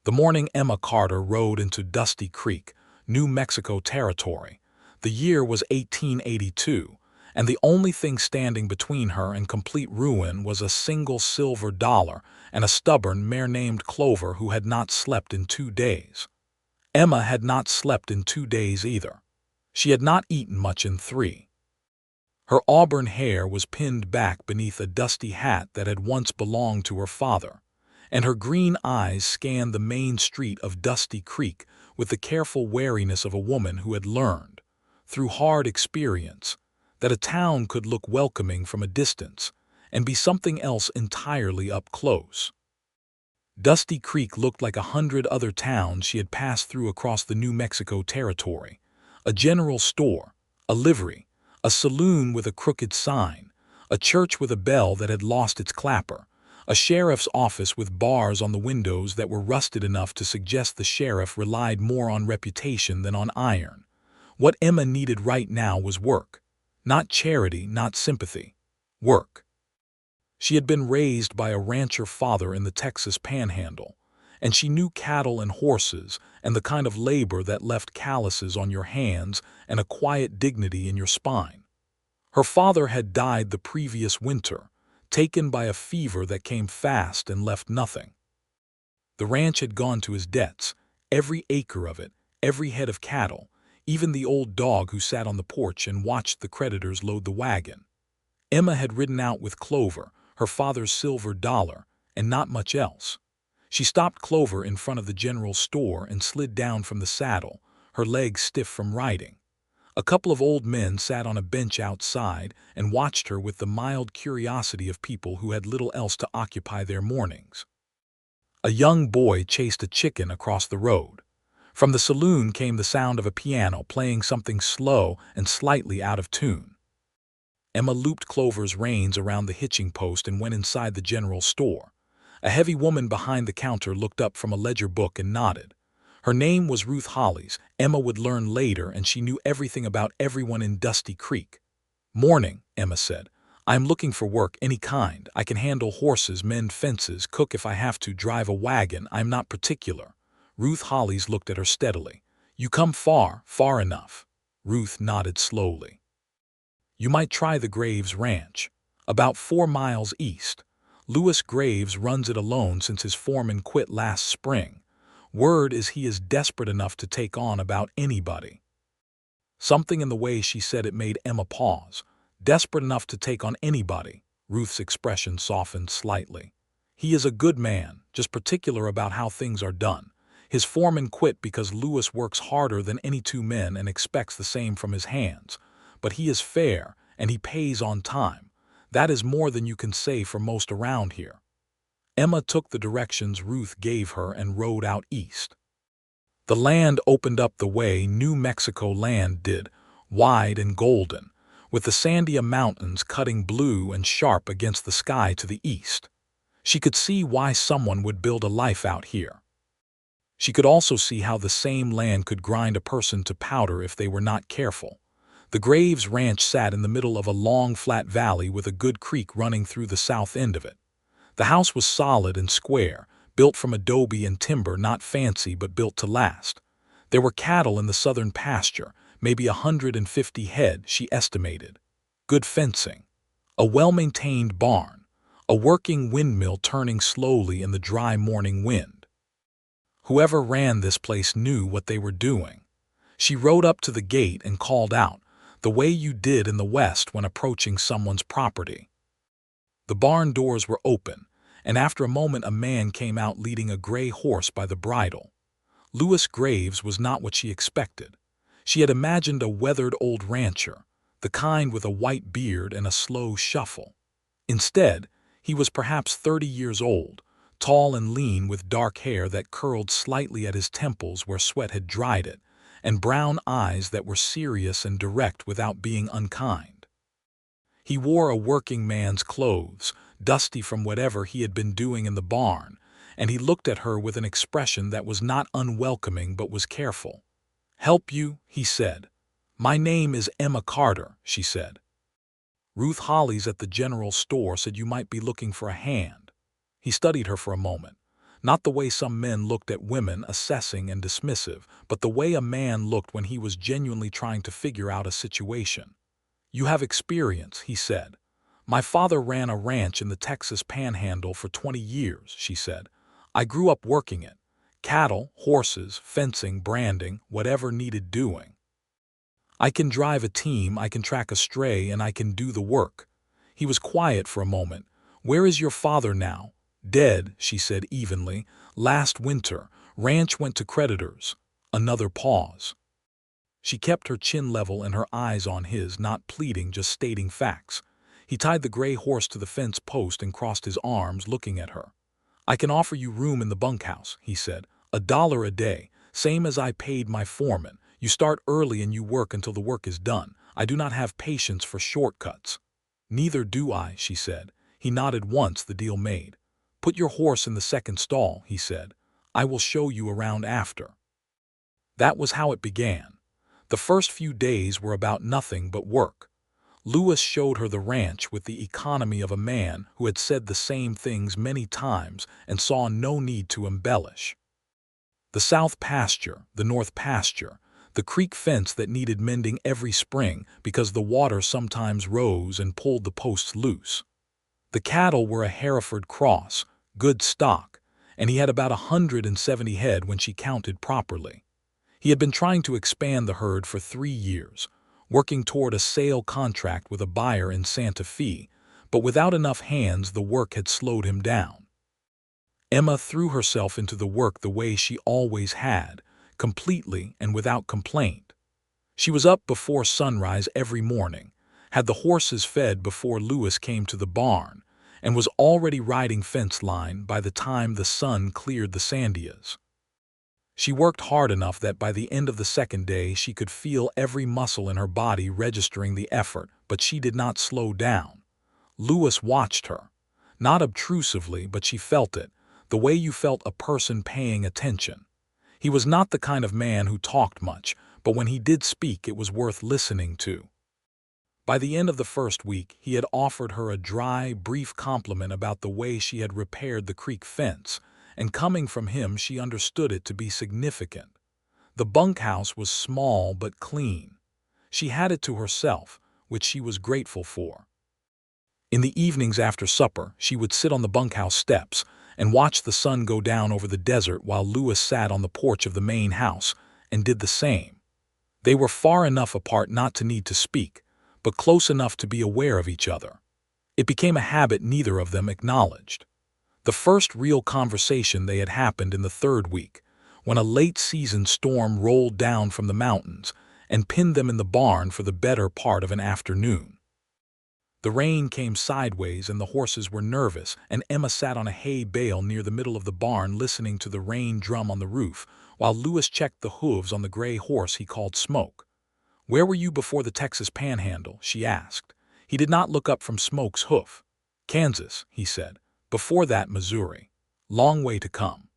The morning Emma Carter rode into Dusty Creek, New Mexico territory. The year was 1882, and the only thing standing between her and complete ruin was a single silver dollar and a stubborn mare named Clover who had not slept in 2 days. Emma had not slept in 2 days either. She had not eaten much in 3. Her auburn hair was pinned back beneath a dusty hat that had once belonged to her father, and her green eyes scanned the main street of Dusty Creek with the careful wariness of a woman who had learned, through hard experience, that a town could look welcoming from a distance and be something else entirely up close. Dusty Creek looked like 100 other towns she had passed through across the New Mexico territory: a general store, a livery, a saloon with a crooked sign, a church with a bell that had lost its clapper, a sheriff's office with bars on the windows that were rusted enough to suggest the sheriff relied more on reputation than on iron. What Emma needed right now was work. Not charity, not sympathy. Work. She had been raised by a rancher father in the Texas Panhandle, and she knew cattle and horses and the kind of labor that left calluses on your hands and a quiet dignity in your spine. Her father had died the previous winter, taken by a fever that came fast and left nothing. The ranch had gone to his debts, every acre of it, every head of cattle, even the old dog who sat on the porch and watched the creditors load the wagon. Emma had ridden out with Clover, her father's silver dollar, and not much else. She stopped Clover in front of the general store and slid down from the saddle, her legs stiff from riding. A couple of old men sat on a bench outside and watched her with the mild curiosity of people who had little else to occupy their mornings. A young boy chased a chicken across the road. From the saloon came the sound of a piano playing something slow and slightly out of tune. Emma looped Clover's reins around the hitching post and went inside the general store. A heavy woman behind the counter looked up from a ledger book and nodded. Her name was Ruth Hollis. Emma would learn later, and she knew everything about everyone in Dusty Creek. "Morning," Emma said. "I'm looking for work, any kind. I can handle horses, mend fences, cook if I have to, drive a wagon. I'm not particular." Ruth Hollis looked at her steadily. "You come far, far enough." Ruth nodded slowly. "You might try the Graves Ranch, about 4 miles east. Louis Graves runs it alone since his foreman quit last spring. Word is he is desperate enough to take on about anybody." Something in the way she said it made Emma pause. Desperate enough to take on anybody. Ruth's expression softened slightly. "He is a good man, just particular about how things are done. His foreman quit because Louis works harder than any 2 men and expects the same from his hands. But he is fair, and he pays on time. That is more than you can say for most around here." Emma took the directions Ruth gave her and rode out east. The land opened up the way New Mexico land did, wide and golden, with the Sandia Mountains cutting blue and sharp against the sky to the east. She could see why someone would build a life out here. She could also see how the same land could grind a person to powder if they were not careful. The Graves Ranch sat in the middle of a long, flat valley with a good creek running through the south end of it. The house was solid and square, built from adobe and timber, not fancy but built to last. There were cattle in the southern pasture, maybe 150 head, she estimated. Good fencing. A well-maintained barn. A working windmill turning slowly in the dry morning wind. Whoever ran this place knew what they were doing. She rode up to the gate and called out, the way you did in the West when approaching someone's property. The barn doors were open, and after a moment a man came out leading a gray horse by the bridle. Louis Graves was not what she expected. She had imagined a weathered old rancher, the kind with a white beard and a slow shuffle. Instead, he was perhaps 30 years old, tall and lean with dark hair that curled slightly at his temples where sweat had dried it, and brown eyes that were serious and direct without being unkind. He wore a working man's clothes, dusty from whatever he had been doing in the barn, and he looked at her with an expression that was not unwelcoming but was careful. "Help you?" he said. "My name is Emma Carter," she said. "Ruth Hollis at the general store said you might be looking for a hand." He studied her for a moment. Not the way some men looked at women, assessing and dismissive, but the way a man looked when he was genuinely trying to figure out a situation. "You have experience," he said. "My father ran a ranch in the Texas Panhandle for 20 years, she said. "I grew up working it. Cattle, horses, fencing, branding, whatever needed doing. I can drive a team, I can track a stray, and I can do the work." He was quiet for a moment. "Where is your father now?" "Dead," she said evenly. "Last winter. Ranch went to creditors." Another pause. She kept her chin level and her eyes on his, not pleading, just stating facts. He tied the gray horse to the fence post and crossed his arms, looking at her. "I can offer you room in the bunkhouse," he said. $1 a day, same as I paid my foreman. You start early and you work until the work is done. I do not have patience for shortcuts." "Neither do I," she said. He nodded once, the deal made. "Put your horse in the second stall," he said. "I will show you around after." That was how it began. The first few days were about nothing but work. Lewis showed her the ranch with the economy of a man who had said the same things many times and saw no need to embellish. The south pasture, the north pasture, the creek fence that needed mending every spring because the water sometimes rose and pulled the posts loose. The cattle were a Hereford cross, good stock, and he had about 170 head when she counted properly. He had been trying to expand the herd for 3 years, working toward a sale contract with a buyer in Santa Fe, but without enough hands the work had slowed him down. Emma threw herself into the work the way she always had, completely and without complaint. She was up before sunrise every morning, had the horses fed before Lewis came to the barn, and was already riding fence line by the time the sun cleared the sandias. She worked hard enough that by the end of the second day she could feel every muscle in her body registering the effort, but she did not slow down. Lewis watched her. Not obtrusively, but she felt it, the way you felt a person paying attention. He was not the kind of man who talked much, but when he did speak it was worth listening to. By the end of the first week, he had offered her a dry, brief compliment about the way she had repaired the creek fence, and coming from him she understood it to be significant. The bunkhouse was small but clean. She had it to herself, which she was grateful for. In the evenings after supper, she would sit on the bunkhouse steps and watch the sun go down over the desert while Lewis sat on the porch of the main house and did the same. They were far enough apart not to need to speak, but close enough to be aware of each other. It became a habit neither of them acknowledged. The first real conversation they had happened in the third week, when a late-season storm rolled down from the mountains and pinned them in the barn for the better part of an afternoon. The rain came sideways and the horses were nervous, and Emma sat on a hay bale near the middle of the barn listening to the rain drum on the roof, while Lewis checked the hooves on the gray horse he called Smoke. "Where were you before the Texas Panhandle?" she asked. He did not look up from Smoke's hoof. "Kansas," he said. "Before that, Missouri. Long way to come."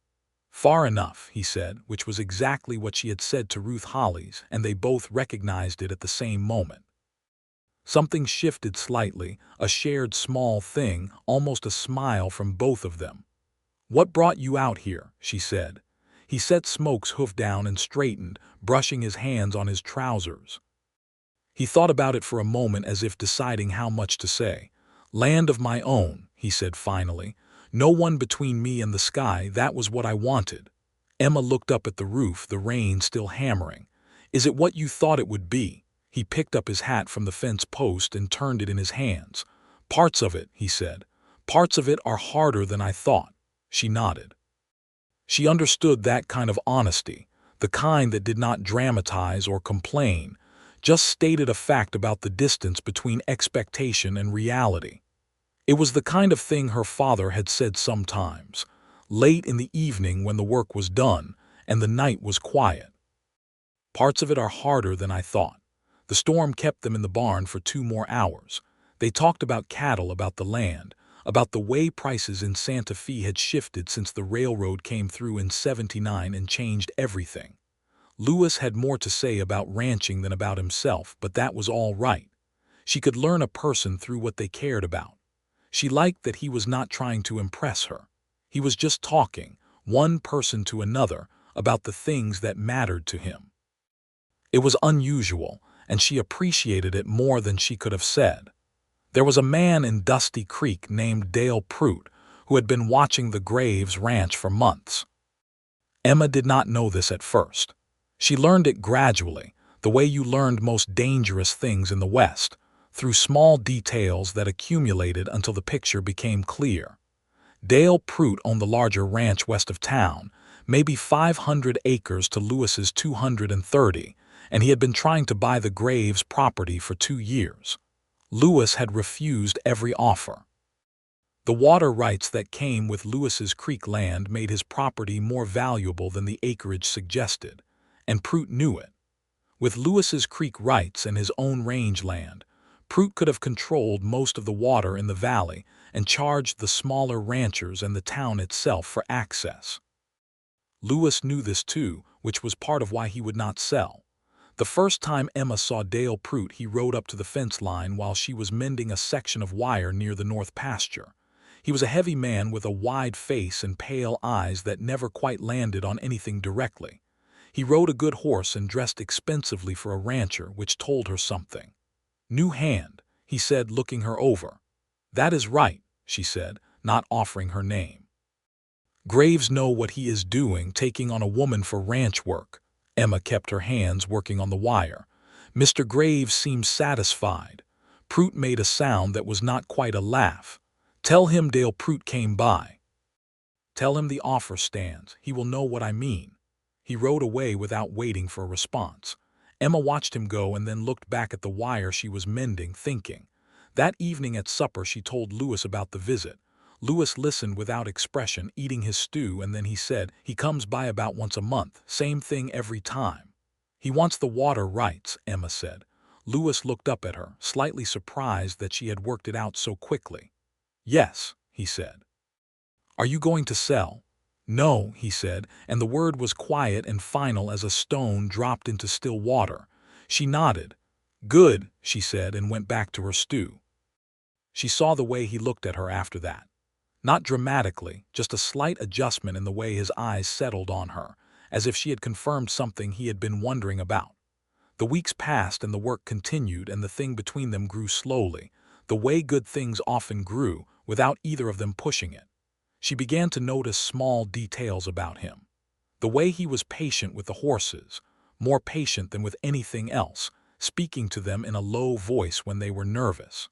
"Far enough," he said, which was exactly what she had said to Ruth Hollies, and they both recognized it at the same moment. Something shifted slightly, a shared small thing, almost a smile from both of them. "What brought you out here?" she said. He set Smoke's hoof down and straightened, brushing his hands on his trousers. He thought about it for a moment as if deciding how much to say. "Land of my own," he said finally. "No one between me and the sky, that was what I wanted." Emma looked up at the roof, the rain still hammering. "Is it what you thought it would be?" He picked up his hat from the fence post and turned it in his hands. "Parts of it," he said. "Parts of it are harder than I thought." She nodded. She understood that kind of honesty, the kind that did not dramatize or complain, just stated a fact about the distance between expectation and reality. It was the kind of thing her father had said sometimes, late in the evening when the work was done and the night was quiet. "Parts of it are harder than I thought." The storm kept them in the barn for 2 more hours. They talked about cattle, about the land, about the way prices in Santa Fe had shifted since the railroad came through in '79 and changed everything. Lewis had more to say about ranching than about himself, but that was all right. She could learn a person through what they cared about. She liked that he was not trying to impress her. He was just talking, one person to another, about the things that mattered to him. It was unusual, and she appreciated it more than she could have said. There was a man in Dusty Creek named Dale Prout who had been watching the Graves ranch for months. Emma did not know this at first. She learned it gradually, the way you learned most dangerous things in the West, through small details that accumulated until the picture became clear. Dale Prout owned the larger ranch west of town, maybe 500 acres to Lewis's 230, and he had been trying to buy the Graves property for 2 years. Lewis had refused every offer. The water rights that came with Lewis's creek land made his property more valuable than the acreage suggested, and Prout knew it. With Lewis's creek rights and his own range land, Prout could have controlled most of the water in the valley and charged the smaller ranchers and the town itself for access. Lewis knew this too, which was part of why he would not sell. The first time Emma saw Dale Prout, he rode up to the fence line while she was mending a section of wire near the north pasture. He was a heavy man with a wide face and pale eyes that never quite landed on anything directly. He rode a good horse and dressed expensively for a rancher, which told her something. "New hand," he said, looking her over. "That is right," she said, not offering her name. "Graves know what he is doing, taking on a woman for ranch work." Emma kept her hands working on the wire. "Mr. Graves seems satisfied." Prout made a sound that was not quite a laugh. "Tell him Dale Prout came by. Tell him the offer stands. He will know what I mean." He rode away without waiting for a response. Emma watched him go and then looked back at the wire she was mending, thinking. That evening at supper she told Lewis about the visit. Lewis listened without expression, eating his stew, and then he said, "He comes by about once a month, same thing every time." "He wants the water rights," Emma said. Lewis looked up at her, slightly surprised that she had worked it out so quickly. "Yes," he said. "Are you going to sell?" "No," he said, and the word was quiet and final as a stone dropped into still water. She nodded. "Good," she said, and went back to her stew. She saw the way he looked at her after that. Not dramatically, just a slight adjustment in the way his eyes settled on her, as if she had confirmed something he had been wondering about. The weeks passed and the work continued, and the thing between them grew slowly, the way good things often grew, without either of them pushing it. She began to notice small details about him. The way he was patient with the horses, more patient than with anything else, speaking to them in a low voice when they were nervous.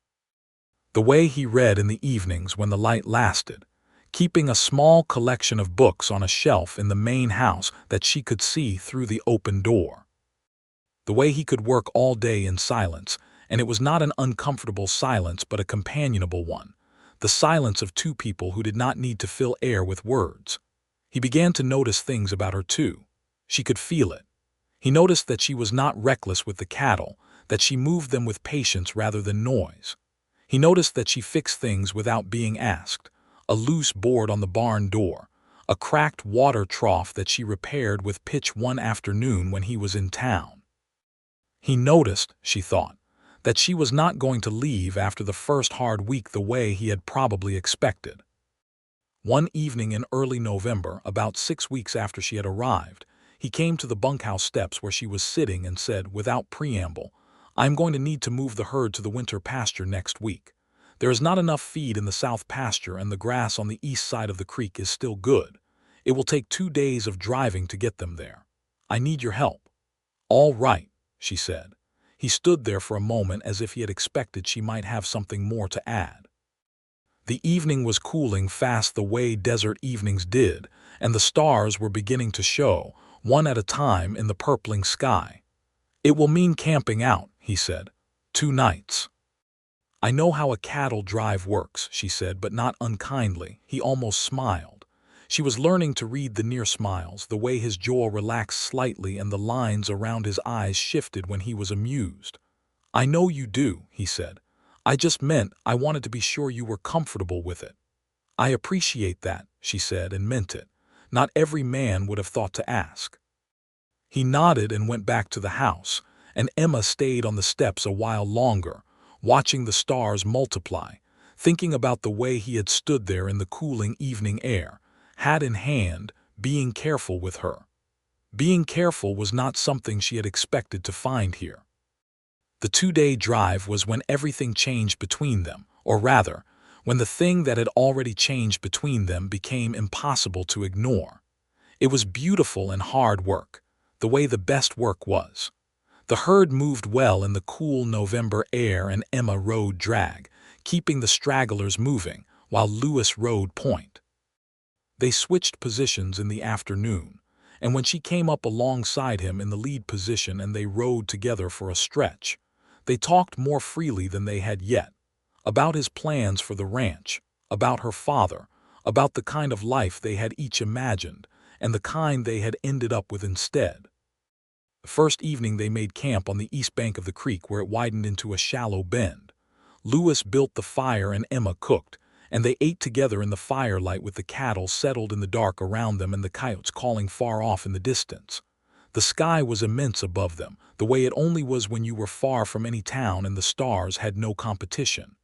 The way he read in the evenings when the light lasted, keeping a small collection of books on a shelf in the main house that she could see through the open door. The way he could work all day in silence, and it was not an uncomfortable silence but a companionable one. The silence of two people who did not need to fill air with words. He began to notice things about her too. She could feel it. He noticed that she was not reckless with the cattle, that she moved them with patience rather than noise. He noticed that she fixed things without being asked. A loose board on the barn door, a cracked water trough that she repaired with pitch one afternoon when he was in town. He noticed, she thought, that she was not going to leave after the first hard week the way he had probably expected. One evening in early November, about 6 weeks after she had arrived, he came to the bunkhouse steps where she was sitting and said, without preamble, "I am going to need to move the herd to the winter pasture next week. There is not enough feed in the south pasture and the grass on the east side of the creek is still good. It will take 2 days of driving to get them there. I need your help." "All right," she said. He stood there for a moment as if he had expected she might have something more to add. The evening was cooling fast the way desert evenings did, and the stars were beginning to show, one at a time, in the purpling sky. "It will mean camping out," he said. 2 nights. "I know how a cattle drive works," she said, but not unkindly. He almost smiled. She was learning to read the near smiles, the way his jaw relaxed slightly and the lines around his eyes shifted when he was amused. "I know you do," he said. "I just meant I wanted to be sure you were comfortable with it." "I appreciate that," she said, and meant it. Not every man would have thought to ask. He nodded and went back to the house, and Emma stayed on the steps a while longer, watching the stars multiply, thinking about the way he had stood there in the cooling evening air, hat in hand, being careful with her. Being careful was not something she had expected to find here. The 2-day drive was when everything changed between them, or rather, when the thing that had already changed between them became impossible to ignore. It was beautiful and hard work, the way the best work was. The herd moved well in the cool November air and Emma rode drag, keeping the stragglers moving, while Lewis rode point. They switched positions in the afternoon, and when she came up alongside him in the lead position and they rode together for a stretch, they talked more freely than they had yet, about his plans for the ranch, about her father, about the kind of life they had each imagined, and the kind they had ended up with instead. The first evening they made camp on the east bank of the creek where it widened into a shallow bend. Lewis built the fire and Emma cooked, and they ate together in the firelight with the cattle settled in the dark around them and the coyotes calling far off in the distance. The sky was immense above them, the way it only was when you were far from any town and the stars had no competition.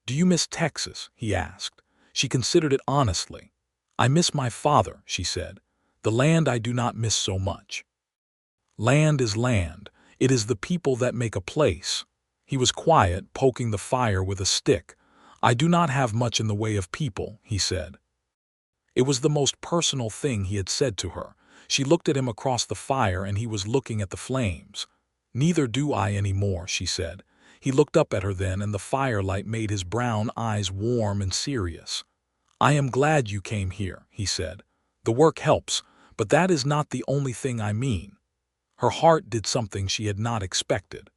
"Do you miss Texas?" he asked. She considered it honestly. "I miss my father," she said. "The land I do not miss so much." Land is land. It is the people that make a place. He was quiet, poking the fire with a stick. "I do not have much in the way of people," he said. It was the most personal thing he had said to her. She looked at him across the fire and he was looking at the flames. "Neither do I any more," she said. He looked up at her then and the firelight made his brown eyes warm and serious. "I am glad you came here," he said. "The work helps, but that is not the only thing I mean." Her heart did something she had not expected.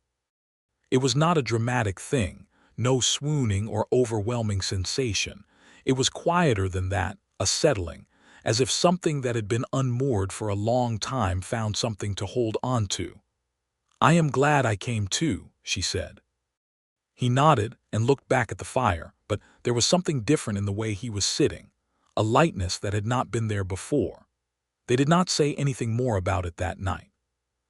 It was not a dramatic thing, no swooning or overwhelming sensation. It was quieter than that, a settling, as if something that had been unmoored for a long time found something to hold on to. "I am glad I came too," she said. He nodded and looked back at the fire, but there was something different in the way he was sitting, a lightness that had not been there before. They did not say anything more about it that night.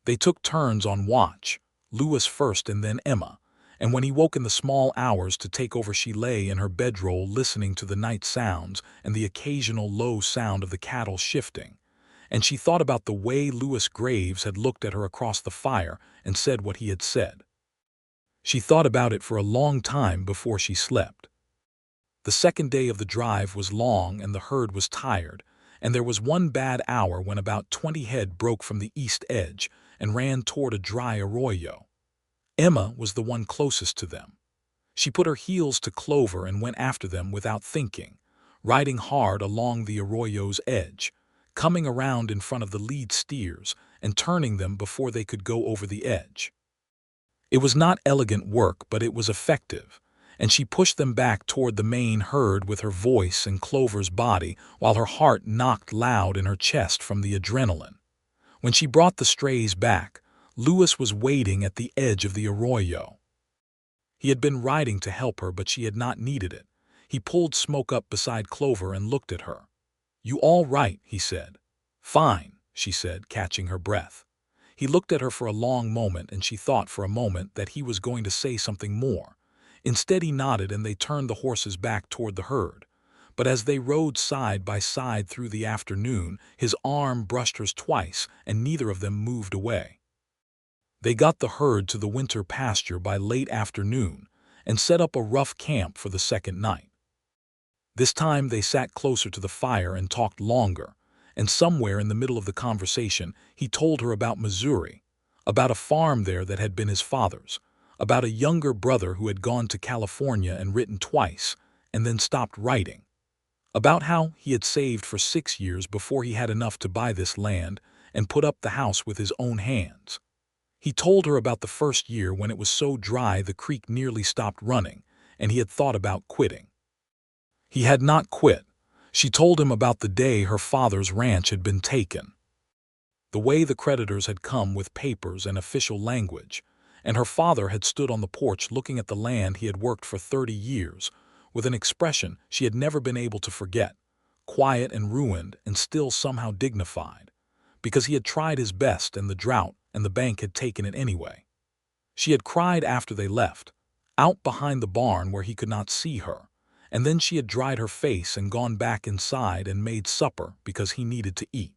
They took turns on watch, Lewis first and then Emma, and when he woke in the small hours to take over she lay in her bedroll listening to the night sounds and the occasional low sound of the cattle shifting, and she thought about the way Lewis Graves had looked at her across the fire and said what he had said. She thought about it for a long time before she slept. The second day of the drive was long and the herd was tired, and there was one bad hour when about 20 head broke from the east edge and ran toward a dry arroyo. Emma was the one closest to them. She put her heels to clover and went after them without thinking, riding hard along the arroyo's edge, coming around in front of the lead steers and turning them before they could go over the edge. It was not elegant work, but it was effective, and she pushed them back toward the main herd with her voice and Clover's body while her heart knocked loud in her chest from the adrenaline. When she brought the strays back, Lewis was waiting at the edge of the arroyo. He had been riding to help her, but she had not needed it. He pulled Smoke up beside Clover and looked at her. "You all right?" he said. "Fine," she said, catching her breath. He looked at her for a long moment, and she thought for a moment that he was going to say something more. Instead he nodded and they turned the horses back toward the herd. But as they rode side by side through the afternoon, his arm brushed hers twice, and neither of them moved away. They got the herd to the winter pasture by late afternoon and set up a rough camp for the second night. This time they sat closer to the fire and talked longer, and somewhere in the middle of the conversation he told her about Missouri, about a farm there that had been his father's, about a younger brother who had gone to California and written twice and then stopped writing, about how he had saved for 6 years before he had enough to buy this land and put up the house with his own hands. He told her about the first year when it was so dry the creek nearly stopped running, and he had thought about quitting. He had not quit. She told him about the day her father's ranch had been taken, the way the creditors had come with papers and official language, and her father had stood on the porch looking at the land he had worked for 30 years, with an expression she had never been able to forget, quiet and ruined and still somehow dignified, because he had tried his best and the drought and the bank had taken it anyway. She had cried after they left, out behind the barn where he could not see her, and then she had dried her face and gone back inside and made supper because he needed to eat.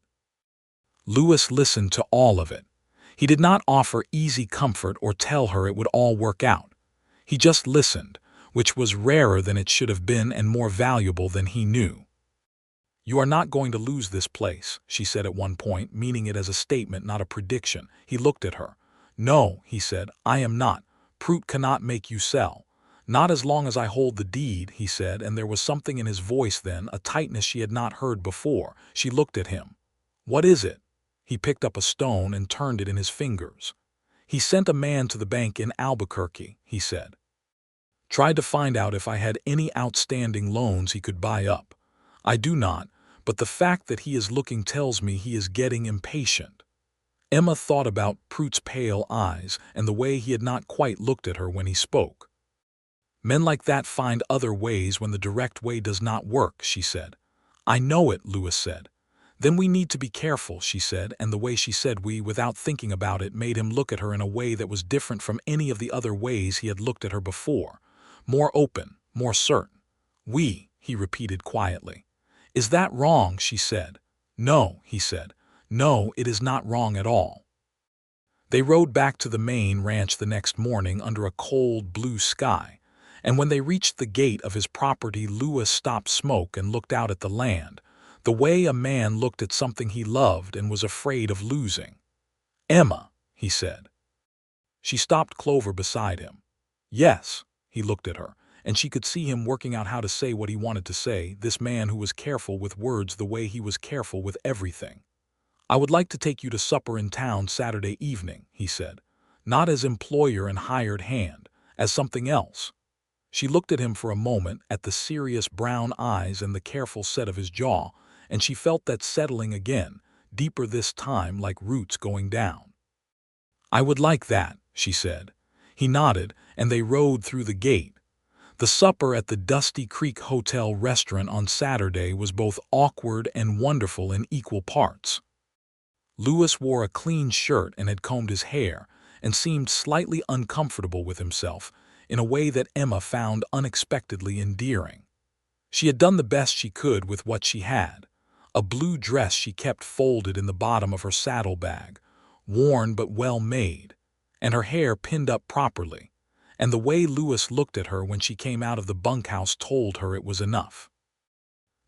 Louis listened to all of it. He did not offer easy comfort or tell her it would all work out. He just listened, which was rarer than it should have been and more valuable than he knew. "You are not going to lose this place," she said at one point, meaning it as a statement, not a prediction. He looked at her. "No," he said, "I am not. Prout cannot make you sell. Not as long as I hold the deed," he said, and there was something in his voice then, a tightness she had not heard before. She looked at him. "What is it?" He picked up a stone and turned it in his fingers. "He sent a man to the bank in Albuquerque," he said. "Tried to find out if I had any outstanding loans he could buy up. I do not, but the fact that he is looking tells me he is getting impatient." Emma thought about Prout's pale eyes and the way he had not quite looked at her when he spoke. "Men like that find other ways when the direct way does not work," she said. "I know it," Louis said. "Then we need to be careful," she said, and the way she said "we" without thinking about it made him look at her in a way that was different from any of the other ways he had looked at her before. More open, more certain. "We," he repeated quietly. "Is that wrong?" she said. "No," he said. "No, it is not wrong at all." They rode back to the main ranch the next morning under a cold blue sky, and when they reached the gate of his property, Louis stopped smoke and looked out at the land, the way a man looked at something he loved and was afraid of losing. "Emma," he said. She stopped Clover beside him. "Yes." He looked at her, and she could see him working out how to say what he wanted to say, this man who was careful with words the way he was careful with everything. "I would like to take you to supper in town Saturday evening," he said. "Not as employer and hired hand, as something else." She looked at him for a moment, at the serious brown eyes and the careful set of his jaw, and she felt that settling again, deeper this time, like roots going down. "I would like that," she said. He nodded, and they rode through the gate. The supper at the Dusty Creek Hotel restaurant on Saturday was both awkward and wonderful in equal parts. Louis wore a clean shirt and had combed his hair, and seemed slightly uncomfortable with himself, in a way that Emma found unexpectedly endearing. She had done the best she could with what she had. A blue dress she kept folded in the bottom of her saddlebag, worn but well made, and her hair pinned up properly, and the way Louis looked at her when she came out of the bunkhouse told her it was enough.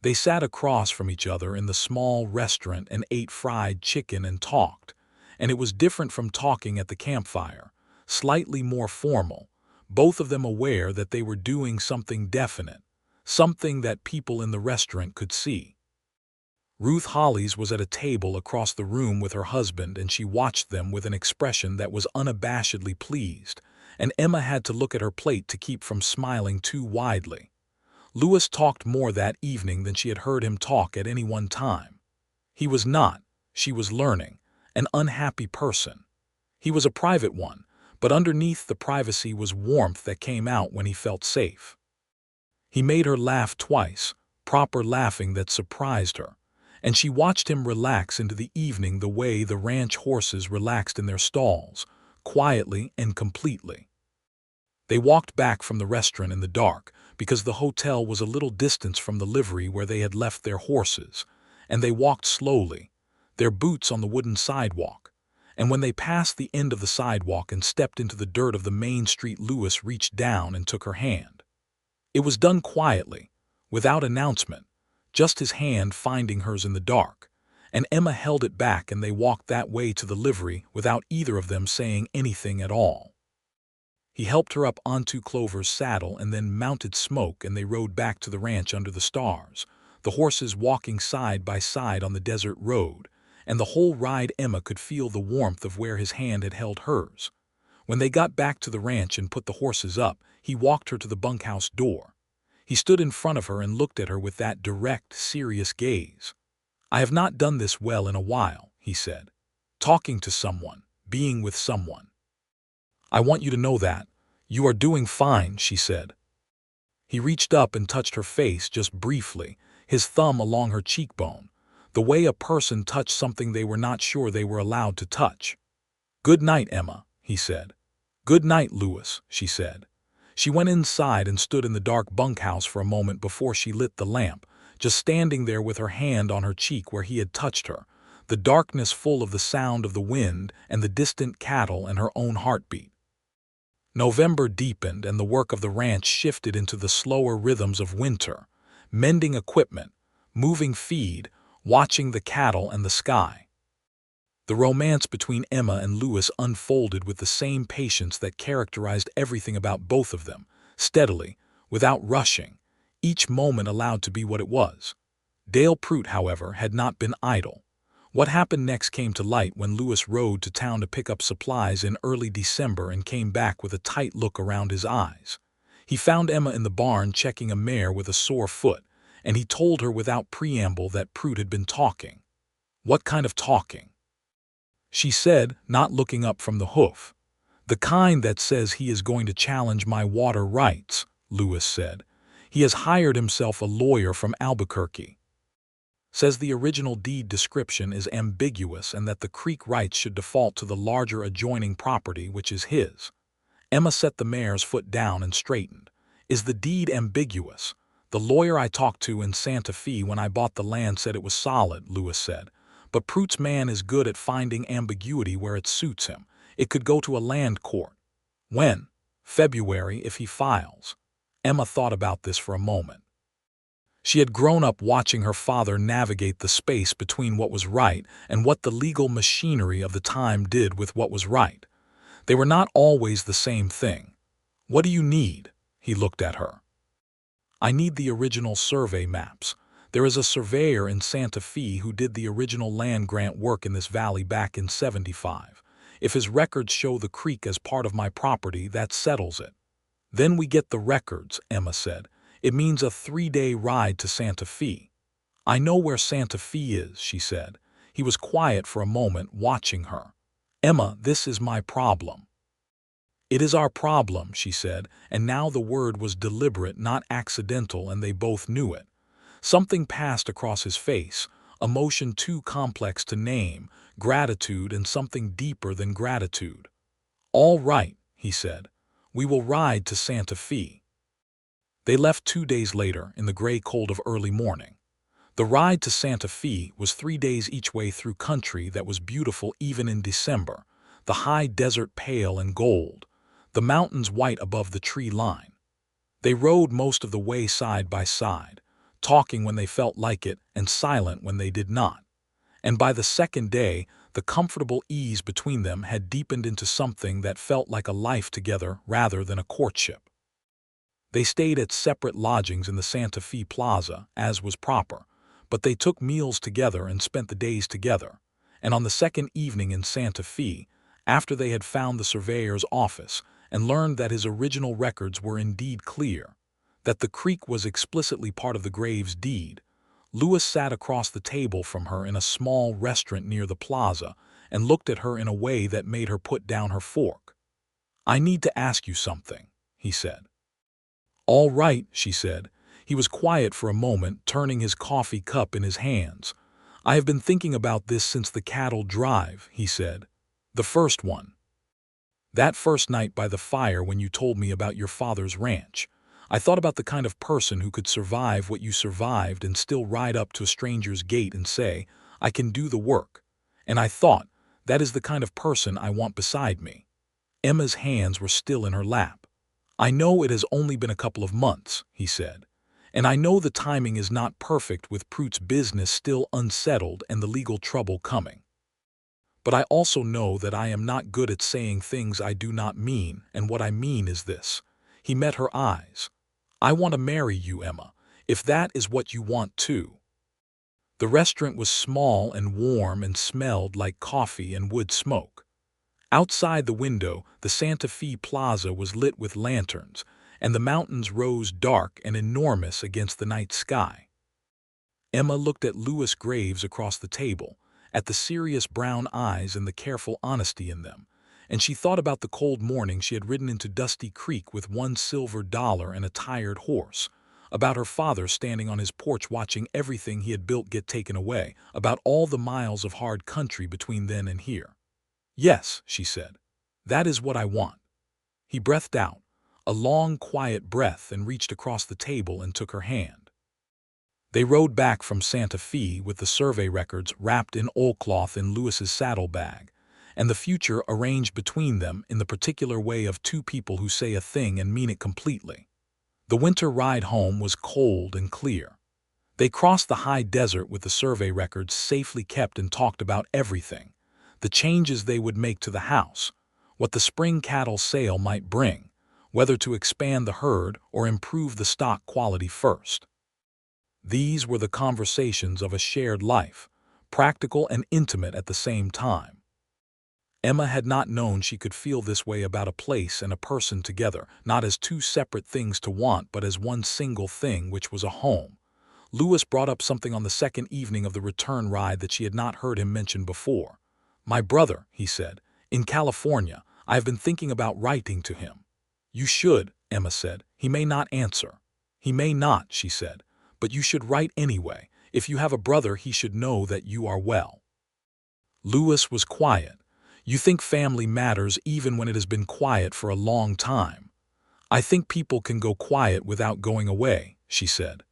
They sat across from each other in the small restaurant and ate fried chicken and talked, and it was different from talking at the campfire, slightly more formal, both of them aware that they were doing something definite, something that people in the restaurant could see. Ruth Hollis was at a table across the room with her husband, and she watched them with an expression that was unabashedly pleased, and Emma had to look at her plate to keep from smiling too widely. Louis talked more that evening than she had heard him talk at any one time. He was not, she was learning, an unhappy person. He was a private one, but underneath the privacy was warmth that came out when he felt safe. He made her laugh twice, proper laughing that surprised her, and she watched him relax into the evening the way the ranch horses relaxed in their stalls, quietly and completely. They walked back from the restaurant in the dark, because the hotel was a little distance from the livery where they had left their horses, and they walked slowly, their boots on the wooden sidewalk, and when they passed the end of the sidewalk and stepped into the dirt of the main street, Louis reached down and took her hand. It was done quietly, without announcement, just his hand finding hers in the dark, and Emma held it back, and they walked that way to the livery without either of them saying anything at all. He helped her up onto Clover's saddle and then mounted Smoke, and they rode back to the ranch under the stars, the horses walking side by side on the desert road, and the whole ride Emma could feel the warmth of where his hand had held hers. When they got back to the ranch and put the horses up, he walked her to the bunkhouse door. He stood in front of her and looked at her with that direct, serious gaze. "I have not done this well in a while," he said. "Talking to someone, being with someone. I want you to know that. You are doing fine," she said. He reached up and touched her face just briefly, his thumb along her cheekbone, the way a person touched something they were not sure they were allowed to touch. "Good night, Emma," he said. "Good night, Louis," she said. She went inside and stood in the dark bunkhouse for a moment before she lit the lamp, just standing there with her hand on her cheek where he had touched her, the darkness full of the sound of the wind and the distant cattle and her own heartbeat. November deepened and the work of the ranch shifted into the slower rhythms of winter, mending equipment, moving feed, watching the cattle and the sky. The romance between Emma and Louis unfolded with the same patience that characterized everything about both of them, steadily, without rushing, each moment allowed to be what it was. Dale Prout, however, had not been idle. What happened next came to light when Louis rode to town to pick up supplies in early December and came back with a tight look around his eyes. He found Emma in the barn checking a mare with a sore foot, and he told her without preamble that Prout had been talking. What kind of talking? She said, not looking up from the hoof. The kind that says he is going to challenge my water rights, Louis said. He has hired himself a lawyer from Albuquerque. Says the original deed description is ambiguous and that the creek rights should default to the larger adjoining property, which is his. Emma set the mare's foot down and straightened. Is the deed ambiguous? The lawyer I talked to in Santa Fe when I bought the land said it was solid, Louis said. But Prout's man is good at finding ambiguity where it suits him. It could go to a land court. When? February, if he files. Emma thought about this for a moment. She had grown up watching her father navigate the space between what was right and what the legal machinery of the time did with what was right. They were not always the same thing. What do you need? He looked at her. I need the original survey maps. There is a surveyor in Santa Fe who did the original land grant work in this valley back in '75. If his records show the creek as part of my property, that settles it. Then we get the records, Emma said. It means a 3-day ride to Santa Fe. I know where Santa Fe is, she said. He was quiet for a moment, watching her. Emma, this is my problem. It is our problem, she said, and now the word was deliberate, not accidental, and they both knew it. Something passed across his face, emotion too complex to name, gratitude and something deeper than gratitude. All right, he said. We will ride to Santa Fe. They left 2 days later in the gray cold of early morning. The ride to Santa Fe was 3 days each way through country that was beautiful even in December, the high desert pale and gold, the mountains white above the tree line. They rode most of the way side by side, talking when they felt like it and silent when they did not. And by the second day, the comfortable ease between them had deepened into something that felt like a life together rather than a courtship. They stayed at separate lodgings in the Santa Fe Plaza, as was proper, but they took meals together and spent the days together. And on the second evening in Santa Fe, after they had found the surveyor's office and learned that his original records were indeed clear, that the creek was explicitly part of the grave's deed, Louis sat across the table from her in a small restaurant near the plaza and looked at her in a way that made her put down her fork. I need to ask you something, he said. All right, she said. He was quiet for a moment, turning his coffee cup in his hands. I have been thinking about this since the cattle drive, he said. The first one. That first night by the fire when you told me about your father's ranch. I thought about the kind of person who could survive what you survived and still ride up to a stranger's gate and say, I can do the work. And I thought, that is the kind of person I want beside me. Emma's hands were still in her lap. I know it has only been a couple of months, he said, and I know the timing is not perfect with Prout's business still unsettled and the legal trouble coming. But I also know that I am not good at saying things I do not mean, and what I mean is this. He met her eyes. I want to marry you, Emma, if that is what you want too. The restaurant was small and warm and smelled like coffee and wood smoke. Outside the window, the Santa Fe Plaza was lit with lanterns, and the mountains rose dark and enormous against the night sky. Emma looked at Louis Graves across the table, at the serious brown eyes and the careful honesty in them, and she thought about the cold morning she had ridden into Dusty Creek with $1 silver and a tired horse, about her father standing on his porch watching everything he had built get taken away, about all the miles of hard country between then and here. Yes, she said, that is what I want. He breathed out. a long, quiet breath, and reached across the table and took her hand. They rode back from Santa Fe with the survey records wrapped in oilcloth in Lewis's saddlebag, and the future arranged between them in the particular way of two people who say a thing and mean it completely. The winter ride home was cold and clear. They crossed the high desert with the survey records safely kept and talked about everything: the changes they would make to the house, what the spring cattle sale might bring, whether to expand the herd or improve the stock quality first. These were the conversations of a shared life, practical and intimate at the same time. Emma had not known she could feel this way about a place and a person together, not as two separate things to want, but as one single thing, which was a home. Lewis brought up something on the second evening of the return ride that she had not heard him mention before. "My brother," he said, "in California. I have been thinking about writing to him." "You should," Emma said. "He may not answer." "He may not," she said, "but you should write anyway. If you have a brother, he should know that you are well." Lewis was quiet. "You think family matters even when it has been quiet for a long time." "I think people can go quiet without going away," she said.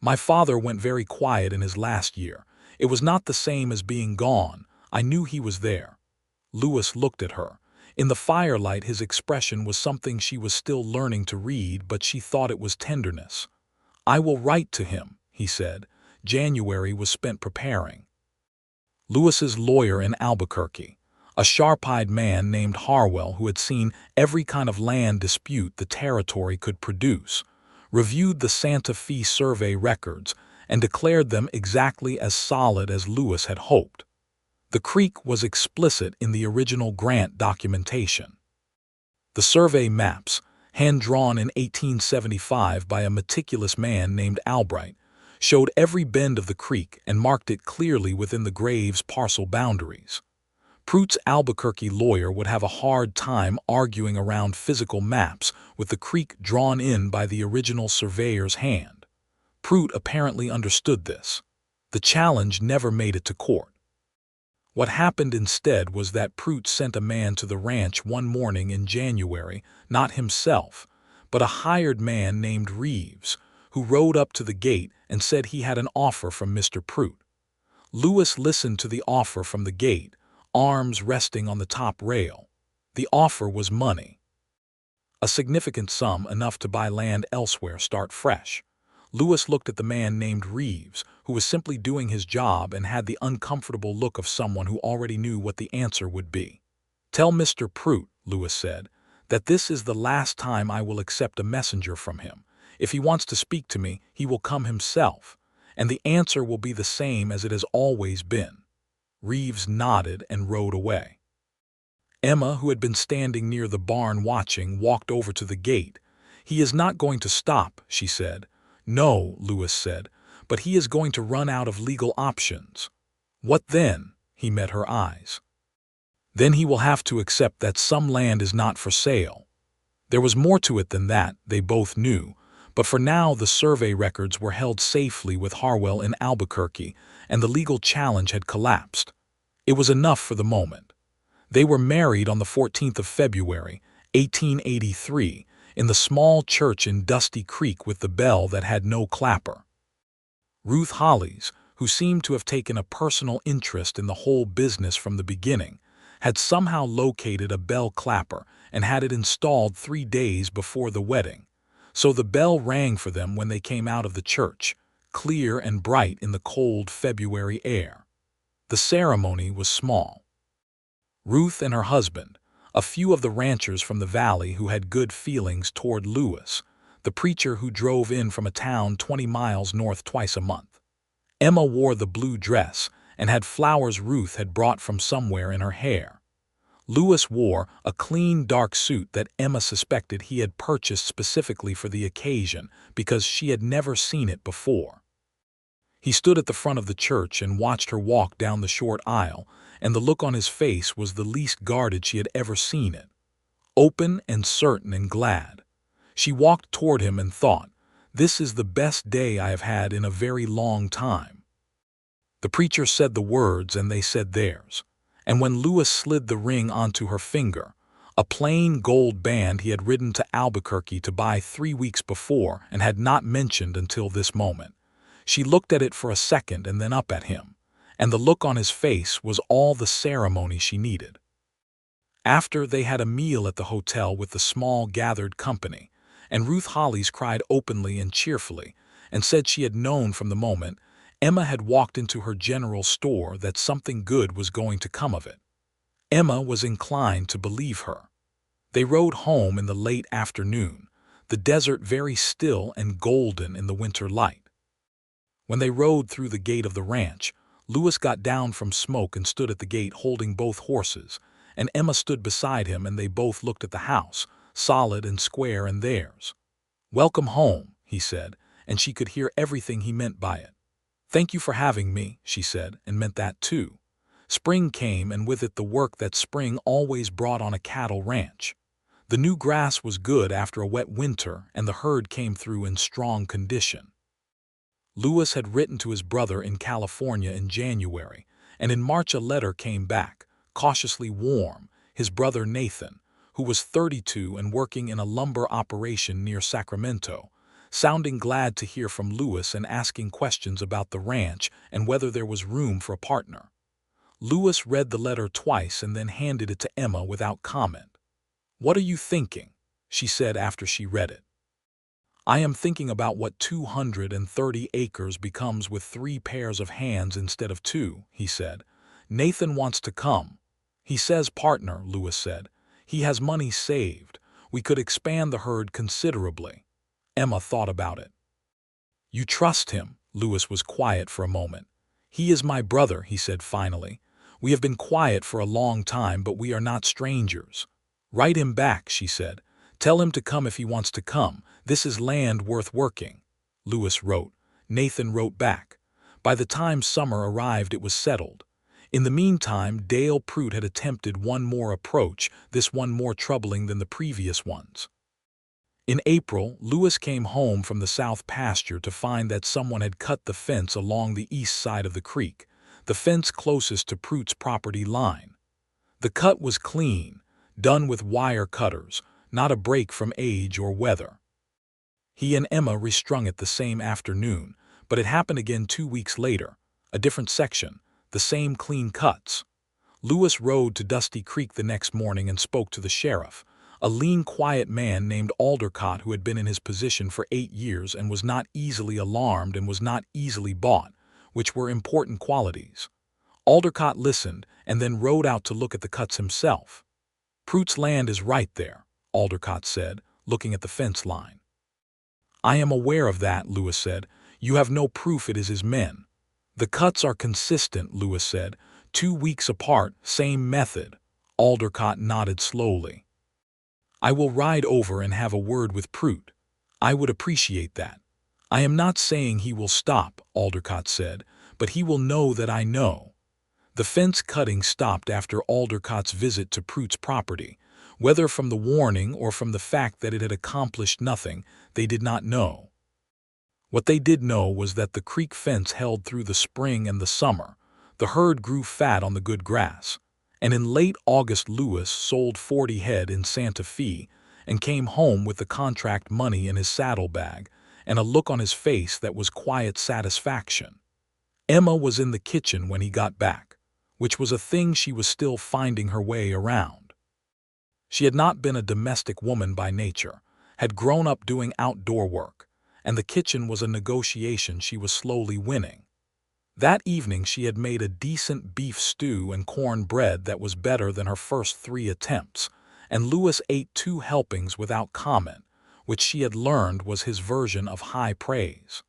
"My father went very quiet in his last year. It was not the same as being gone. I knew he was there." Lewis looked at her. In the firelight his expression was something she was still learning to read, but she thought it was tenderness. "I will write to him," he said. January was spent preparing. Lewis's lawyer in Albuquerque, a sharp-eyed man named Harwell who had seen every kind of land dispute the territory could produce, reviewed the Santa Fe survey records and declared them exactly as solid as Lewis had hoped. The creek was explicit in the original grant documentation. The survey maps, hand-drawn in 1875 by a meticulous man named Albright, showed every bend of the creek and marked it clearly within the Graves' parcel boundaries. Pruitt's Albuquerque lawyer would have a hard time arguing around physical maps with the creek drawn in by the original surveyor's hand. Pruitt apparently understood this. The challenge never made it to court. What happened instead was that Pruitt sent a man to the ranch one morning in January, not himself, but a hired man named Reeves, who rode up to the gate and said he had an offer from Mr. Pruitt. Lewis listened to the offer from the gate, arms resting on the top rail. The offer was money. A significant sum, enough to buy land elsewhere, start fresh. Lewis looked at the man named Reeves, who was simply doing his job and had the uncomfortable look of someone who already knew what the answer would be. "Tell Mr. Pruitt," Lewis said, "that this is the last time I will accept a messenger from him. If he wants to speak to me, he will come himself, and the answer will be the same as it has always been." Reeves nodded and rode away. Emma, who had been standing near the barn watching, walked over to the gate. "He is not going to stop," she said. "No," Lewis said, "but he is going to run out of legal options." "What then?" He met her eyes. "Then he will have to accept that some land is not for sale." There was more to it than that, they both knew, but for now the survey records were held safely with Harwell in Albuquerque, and the legal challenge had collapsed. It was enough for the moment. They were married on the 14th of February, 1883, in the small church in Dusty Creek with the bell that had no clapper. Ruth Hollies, who seemed to have taken a personal interest in the whole business from the beginning, had somehow located a bell clapper and had it installed 3 days before the wedding. So the bell rang for them when they came out of the church, clear and bright in the cold February air. The ceremony was small. Ruth and her husband, a few of the ranchers from the valley who had good feelings toward Lewis, the preacher who drove in from a town 20 miles north twice a month. Emma wore the blue dress and had flowers Ruth had brought from somewhere in her hair. Lewis wore a clean dark suit that Emma suspected he had purchased specifically for the occasion because she had never seen it before. He stood at the front of the church and watched her walk down the short aisle, and the look on his face was the least guarded she had ever seen it. Open and certain and glad. She walked toward him and thought, "This is the best day I have had in a very long time." The preacher said the words and they said theirs. And when Lewis slid the ring onto her finger, A plain gold band he had ridden to Albuquerque to buy 3 weeks before and had not mentioned until this moment. She looked at it for a second and then up at him, and the look on his face was all the ceremony she needed. After they had a meal at the hotel with the small gathered company, and Ruth Hollis cried openly and cheerfully, and said she had known from the moment Emma had walked into her general store that something good was going to come of it. Emma was inclined to believe her. They rode home in the late afternoon, the desert very still and golden in the winter light. When they rode through the gate of the ranch, Lewis got down from smoke and stood at the gate holding both horses, and Emma stood beside him, and they both looked at the house, solid and square and theirs. "Welcome home," he said, and she could hear everything he meant by it. "Thank you for having me," she said, and meant that too. Spring came, and with it the work that spring always brought on a cattle ranch. The new grass was good after a wet winter, and the herd came through in strong condition. Lewis had written to his brother in California in January, and in March a letter came back, cautiously warm, his brother Nathan, who was 32 and working in a lumber operation near Sacramento, sounding glad to hear from Lewis and asking questions about the ranch and whether there was room for a partner. Lewis read the letter twice and then handed it to Emma without comment. "What are you thinking?" she said after she read it. "I am thinking about what 230 acres becomes with 3 pairs of hands instead of 2, he said. "Nathan wants to come. He says partner," Lewis said. "He has money saved. We could expand the herd considerably." Emma thought about it. "You trust him?" Lewis was quiet for a moment. "He is my brother," he said finally. "We have been quiet for a long time, but we are not strangers." "Write him back," she said. "Tell him to come if he wants to come. This is land worth working." Lewis wrote. Nathan wrote back. By the time summer arrived, it was settled. In the meantime, Dale Prout had attempted one more approach, this one more troubling than the previous ones. In April, Lewis came home from the south pasture to find that someone had cut the fence along the east side of the creek, the fence closest to Prout's property line. The cut was clean, done with wire cutters, not a break from age or weather. He and Emma restrung it the same afternoon, but it happened again 2 weeks later, a different section, the same clean cuts. Lewis rode to Dusty Creek the next morning and spoke to the sheriff, a lean, quiet man named Aldercott who had been in his position for 8 years and was not easily alarmed and was not easily bought, which were important qualities. Aldercott listened and then rode out to look at the cuts himself. "Prout's land is right there," Aldercott said, looking at the fence line. "I am aware of that," Lewis said. "You have no proof it is his men." "The cuts are consistent," Lewis said. 2 weeks apart, same method." Aldercott nodded slowly. "I will ride over and have a word with Prout. I would appreciate that." "I am not saying he will stop," Aldercott said, "but he will know that I know." The fence cutting stopped after Aldercott's visit to Prout's property. Whether from the warning or from the fact that it had accomplished nothing, they did not know. What they did know was that the creek fence held through the spring and the summer. The herd grew fat on the good grass, and in late August Lewis sold 40 head in Santa Fe and came home with the contract money in his saddlebag and a look on his face that was quiet satisfaction. Emma was in the kitchen when he got back, which was a thing she was still finding her way around. She had not been a domestic woman by nature, had grown up doing outdoor work, and the kitchen was a negotiation she was slowly winning. That evening she had made a decent beef stew and corn bread that was better than her first 3 attempts, and Lewis ate 2 helpings without comment, which she had learned was his version of high praise.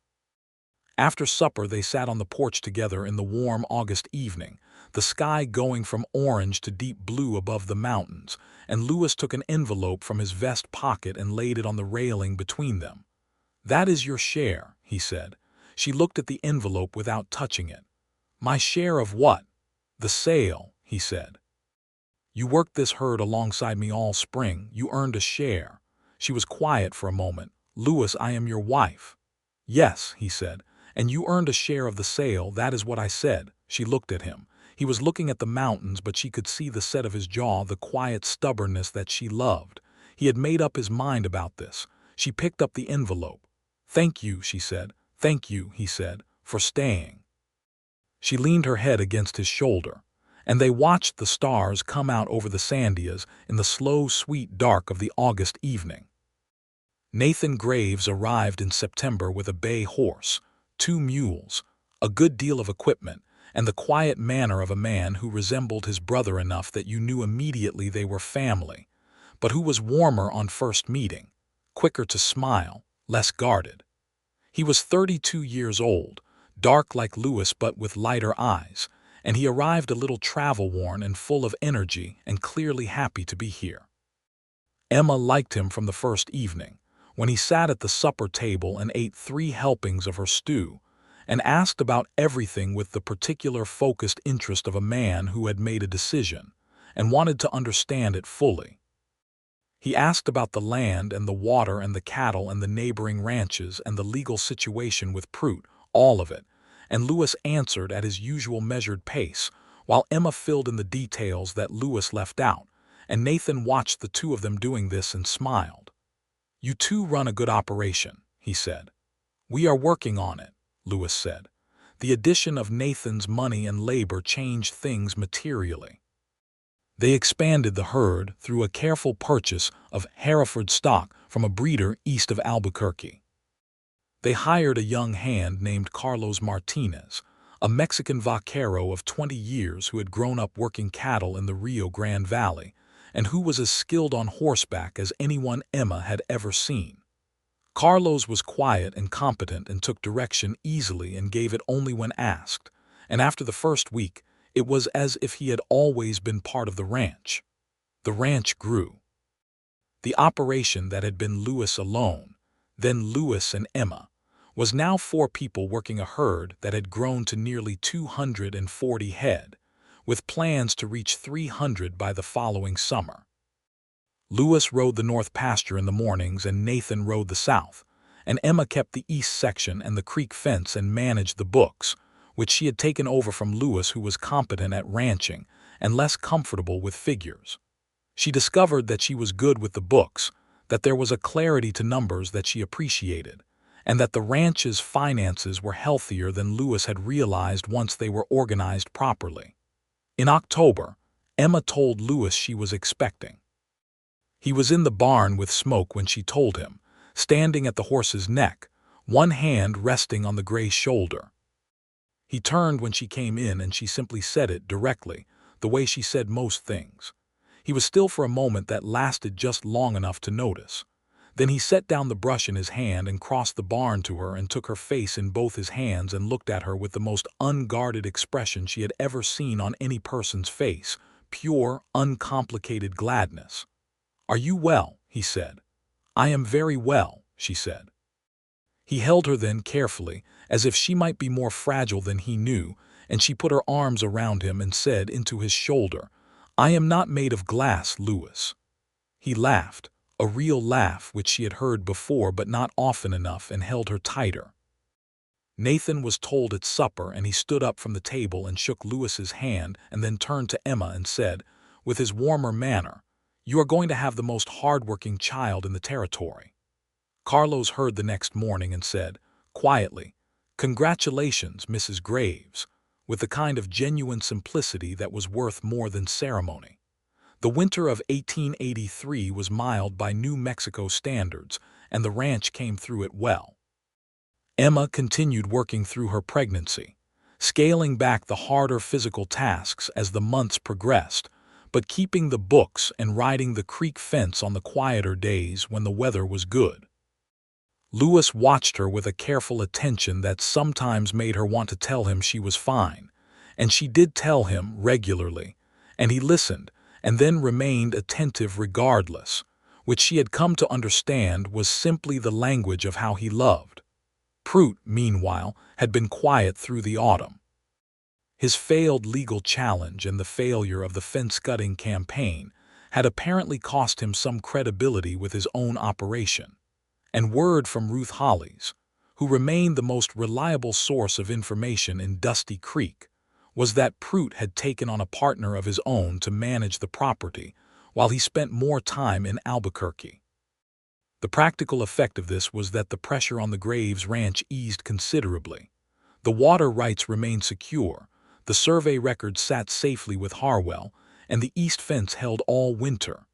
After supper they sat on the porch together in the warm August evening, the sky going from orange to deep blue above the mountains, and Lewis took an envelope from his vest pocket and laid it on the railing between them. "That is your share," he said. She looked at the envelope without touching it. "My share of what?" "The sale," he said. "You worked this herd alongside me all spring. You earned a share." She was quiet for a moment. "Lewis, I am your wife." "Yes," he said. "And you earned a share of the sale. That is what I said." She looked at him. He was looking at the mountains, but she could see the set of his jaw, the quiet stubbornness that she loved. He had made up his mind about this. She picked up the envelope. "Thank you," she said. "Thank you," he said, "for staying." She leaned her head against his shoulder, and they watched the stars come out over the Sandias in the slow, sweet dark of the August evening. Nathan Graves arrived in September with a bay horse, 2 mules, a good deal of equipment, and the quiet manner of a man who resembled his brother enough that you knew immediately they were family, but who was warmer on first meeting, quicker to smile, less guarded. He was 32 years old, dark like Lewis but with lighter eyes, and he arrived a little travel-worn and full of energy and clearly happy to be here. Emma liked him from the first evening, when he sat at the supper table and ate 3 helpings of her stew, and asked about everything with the particular focused interest of a man who had made a decision and wanted to understand it fully. He asked about the land and the water and the cattle and the neighboring ranches and the legal situation with Prout, all of it, and Lewis answered at his usual measured pace, while Emma filled in the details that Lewis left out, and Nathan watched the two of them doing this and smiled. "You two run a good operation," he said. "We are working on it," Lewis said. The addition of Nathan's money and labor changed things materially. They expanded the herd through a careful purchase of Hereford stock from a breeder east of Albuquerque. They hired a young hand named Carlos Martinez, a Mexican vaquero of 20 years who had grown up working cattle in the Rio Grande Valley and who was as skilled on horseback as anyone Emma had ever seen. Carlos was quiet and competent and took direction easily and gave it only when asked, and after the first week, it was as if he had always been part of the ranch. The ranch grew. The operation that had been Lewis alone, then Lewis and Emma, was now 4 people working a herd that had grown to nearly 240 head, with plans to reach 300 by the following summer. Lewis rode the north pasture in the mornings and Nathan rode the south, and Emma kept the east section and the creek fence and managed the books, which she had taken over from Lewis, who was competent at ranching and less comfortable with figures. She discovered that she was good with the books, that there was a clarity to numbers that she appreciated, and that the ranch's finances were healthier than Lewis had realized once they were organized properly. In October, Emma told Lewis she was expecting. He was in the barn with Smoke when she told him, standing at the horse's neck, one hand resting on the gray shoulder. He turned when she came in and she simply said it directly, the way she said most things. He was still for a moment that lasted just long enough to notice. Then he set down the brush in his hand and crossed the barn to her and took her face in both his hands and looked at her with the most unguarded expression she had ever seen on any person's face, pure, uncomplicated gladness. "Are you well?" he said. "I am very well," she said. He held her then carefully, as if she might be more fragile than he knew, and she put her arms around him and said into his shoulder, "I am not made of glass, Lewis." He laughed, a real laugh which she had heard before but not often enough, and held her tighter. Nathan was told at supper, and he stood up from the table and shook Lewis's hand and then turned to Emma and said, with his warmer manner, "You are going to have the most hard-working child in the territory." Carlos heard the next morning and said, quietly, "Congratulations, Mrs. Graves," with the kind of genuine simplicity that was worth more than ceremony. The winter of 1883 was mild by New Mexico standards, and the ranch came through it well. Emma continued working through her pregnancy, scaling back the harder physical tasks as the months progressed, but keeping the books and riding the creek fence on the quieter days when the weather was good. Lewis watched her with a careful attention that sometimes made her want to tell him she was fine, and she did tell him regularly, and he listened and then remained attentive regardless, which she had come to understand was simply the language of how he loved. Prout, meanwhile, had been quiet through the autumn. His failed legal challenge and the failure of the fence-gutting campaign had apparently cost him some credibility with his own operation, and word from Ruth Hollies, who remained the most reliable source of information in Dusty Creek, was that Prout had taken on a partner of his own to manage the property, while he spent more time in Albuquerque. The practical effect of this was that the pressure on the Graves ranch eased considerably. The water rights remained secure, the survey records sat safely with Harwell, and the east fence held all winter.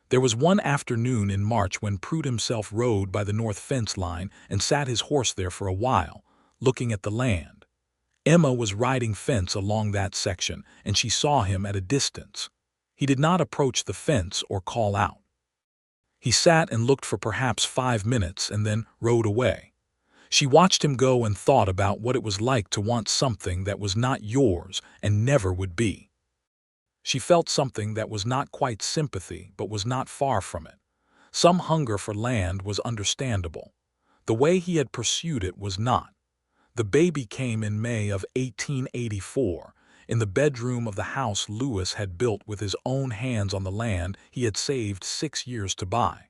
There was one afternoon in March when Prout himself rode by the north fence line and sat his horse there for a while, looking at the land. Emma was riding fence along that section, and she saw him at a distance. He did not approach the fence or call out. He sat and looked for perhaps 5 minutes and then rode away. She watched him go and thought about what it was like to want something that was not yours and never would be. She felt something that was not quite sympathy but was not far from it. Some hunger for land was understandable. The way he had pursued it was not. The baby came in May of 1884, in the bedroom of the house Lewis had built with his own hands on the land he had saved 6 years to buy.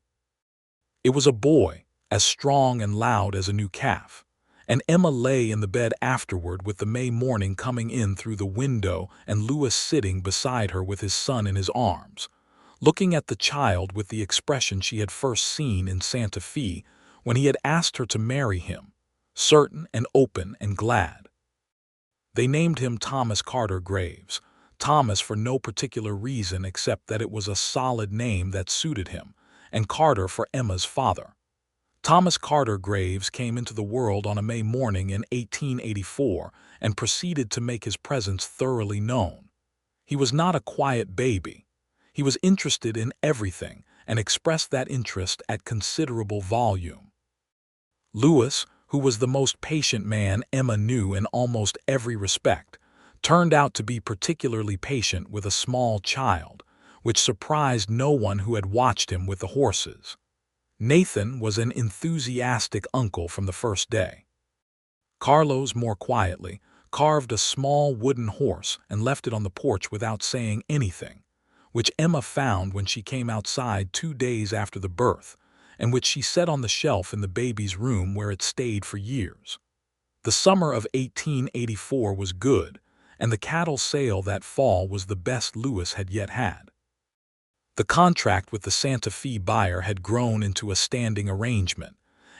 It was a boy, as strong and loud as a new calf, and Emma lay in the bed afterward with the May morning coming in through the window and Lewis sitting beside her with his son in his arms, looking at the child with the expression she had first seen in Santa Fe when he had asked her to marry him, certain and open and glad. They named him Thomas Carter Graves, Thomas for no particular reason except that it was a solid name that suited him, and Carter for Emma's father. Thomas Carter Graves came into the world on a May morning in 1884 and proceeded to make his presence thoroughly known. He was not a quiet baby. He was interested in everything and expressed that interest at considerable volume. Lewis, who was the most patient man Emma knew in almost every respect, turned out to be particularly patient with a small child, which surprised no one who had watched him with the horses. Nathan was an enthusiastic uncle from the first day. Carlos, more quietly, carved a small wooden horse and left it on the porch without saying anything, which Emma found when she came outside 2 days after the birth, and which she set on the shelf in the baby's room where it stayed for years. The summer of 1884 was good, and the cattle sale that fall was the best Lewis had yet had. The contract with the Santa Fe buyer had grown into a standing arrangement,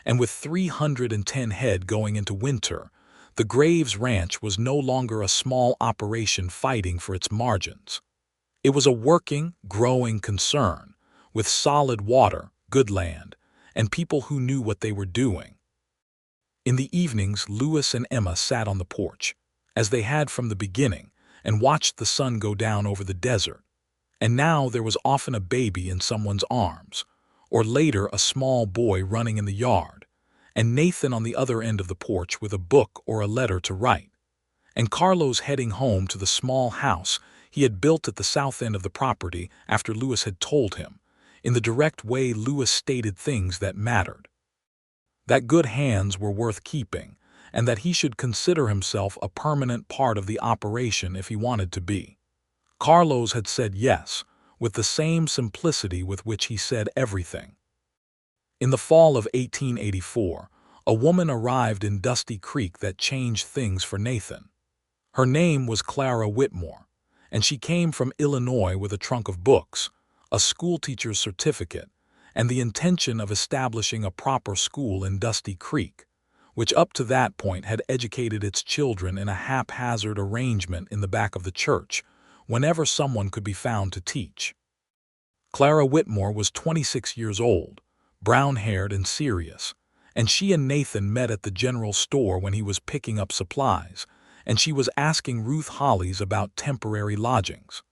and with 310 head going into winter, the Graves Ranch was no longer a small operation fighting for its margins. It was a working, growing concern, with solid water, good land, and people who knew what they were doing. In the evenings, Lewis and Emma sat on the porch, as they had from the beginning, and watched the sun go down over the desert. And now there was often a baby in someone's arms, or later a small boy running in the yard, and Nathan on the other end of the porch with a book or a letter to write, and Carlos heading home to the small house he had built at the south end of the property after Lewis had told him, in the direct way Lewis stated things that mattered. That good hands were worth keeping, and that he should consider himself a permanent part of the operation if he wanted to be. Carlos had said yes, with the same simplicity with which he said everything. In the fall of 1884, a woman arrived in Dusty Creek that changed things for Nathan. Her name was Clara Whitmore, and she came from Illinois with a trunk of books, a schoolteacher's certificate, and the intention of establishing a proper school in Dusty Creek, which up to that point had educated its children in a haphazard arrangement in the back of the church, whenever someone could be found to teach. Clara Whitmore was 26 years old, brown-haired and serious, and she and Nathan met at the general store when he was picking up supplies, and she was asking Ruth Hollies about temporary lodgings.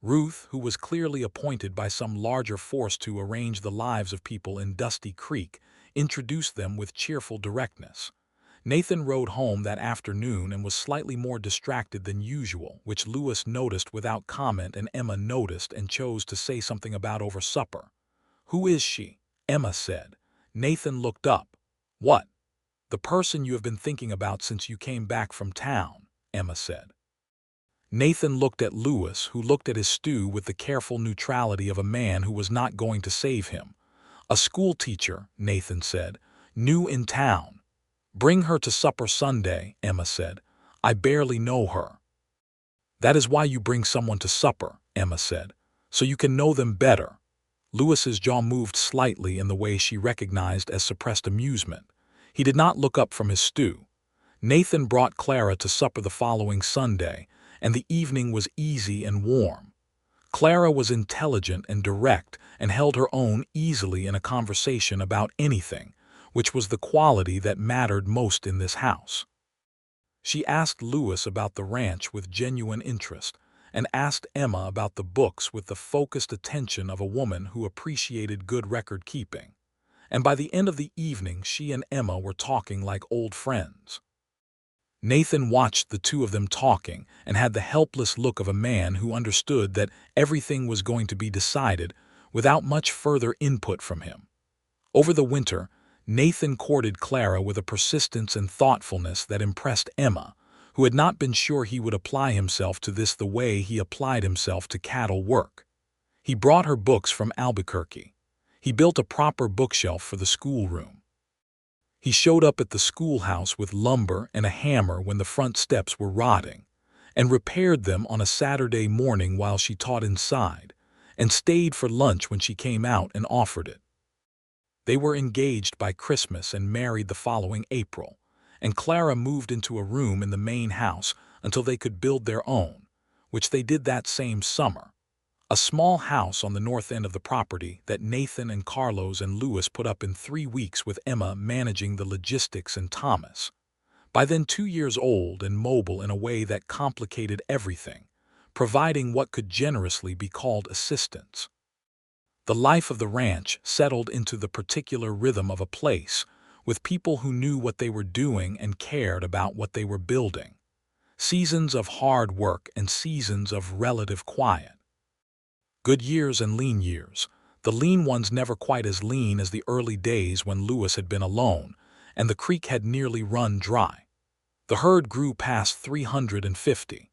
Ruth, who was clearly appointed by some larger force to arrange the lives of people in Dusty Creek, introduced them with cheerful directness. Nathan rode home that afternoon and was slightly more distracted than usual, which Lewis noticed without comment and Emma noticed and chose to say something about over supper. "Who is she?" Emma said. Nathan looked up. "What?" "The person you have been thinking about since you came back from town," Emma said. Nathan looked at Lewis, who looked at his stew with the careful neutrality of a man who was not going to save him. "A school teacher," Nathan said, "new in town." "Bring her to supper Sunday," Emma said. "I barely know her." "That is why you bring someone to supper," Emma said, "so you can know them better." Lewis's jaw moved slightly in the way she recognized as suppressed amusement. He did not look up from his stew. Nathan brought Clara to supper the following Sunday, and the evening was easy and warm. Clara was intelligent and direct and held her own easily in a conversation about anything, which was the quality that mattered most in this house. She asked Lewis about the ranch with genuine interest, and asked Emma about the books with the focused attention of a woman who appreciated good record-keeping. And by the end of the evening, she and Emma were talking like old friends. Nathan watched the two of them talking and had the helpless look of a man who understood that everything was going to be decided without much further input from him. Over the winter, Nathan courted Clara with a persistence and thoughtfulness that impressed Emma, who had not been sure he would apply himself to this the way he applied himself to cattle work. He brought her books from Albuquerque. He built a proper bookshelf for the schoolroom. He showed up at the schoolhouse with lumber and a hammer when the front steps were rotting, and repaired them on a Saturday morning while she taught inside, and stayed for lunch when she came out and offered it. They were engaged by Christmas and married the following April, and Clara moved into a room in the main house until they could build their own, which they did that same summer. A small house on the north end of the property that Nathan and Carlos and Louis put up in 3 weeks with Emma managing the logistics and Thomas. By then 2 years old and mobile in a way that complicated everything, providing what could generously be called assistance. The life of the ranch settled into the particular rhythm of a place, with people who knew what they were doing and cared about what they were building. Seasons of hard work and seasons of relative quiet. Good years and lean years, the lean ones never quite as lean as the early days when Lewis had been alone, and the creek had nearly run dry. The herd grew past 350.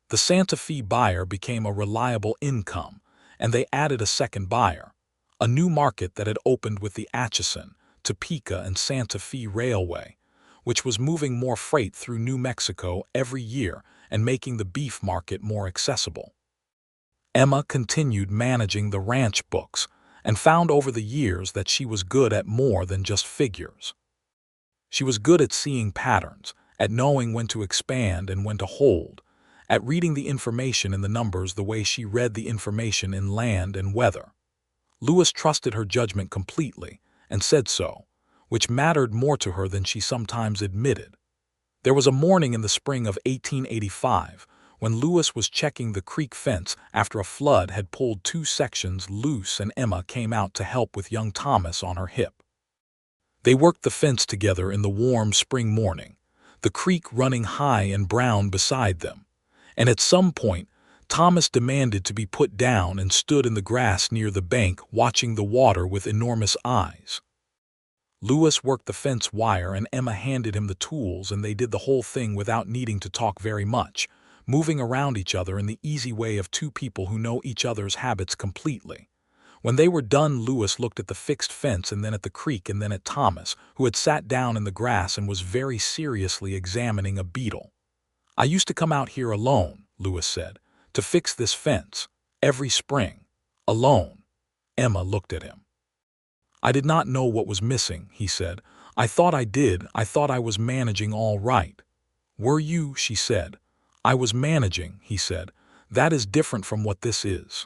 The Santa Fe buyer became a reliable income, and they added a second buyer, a new market that had opened with the Atchison, Topeka, and Santa Fe Railway, which was moving more freight through New Mexico every year and making the beef market more accessible. Emma continued managing the ranch books and found over the years that she was good at more than just figures. She was good at seeing patterns, at knowing when to expand and when to hold, at reading the information in the numbers the way she read the information in land and weather. Lewis trusted her judgment completely and said so, which mattered more to her than she sometimes admitted. There was a morning in the spring of 1885 when Lewis was checking the creek fence after a flood had pulled 2 sections loose, and Emma came out to help with young Thomas on her hip. They worked the fence together in the warm spring morning, the creek running high and brown beside them, and at some point Thomas demanded to be put down and stood in the grass near the bank watching the water with enormous eyes. Lewis worked the fence wire and Emma handed him the tools, and they did the whole thing without needing to talk very much, moving around each other in the easy way of 2 people who know each other's habits completely. When they were done, Lewis looked at the fixed fence and then at the creek and then at Thomas, who had sat down in the grass and was very seriously examining a beetle. "I used to come out here alone," Lewis said, "to fix this fence, every spring. Alone." Emma looked at him. "I did not know what was missing," he said. "I thought I did. I thought I was managing all right." "Were you?" she said. "I was managing," he said. "That is different from what this is."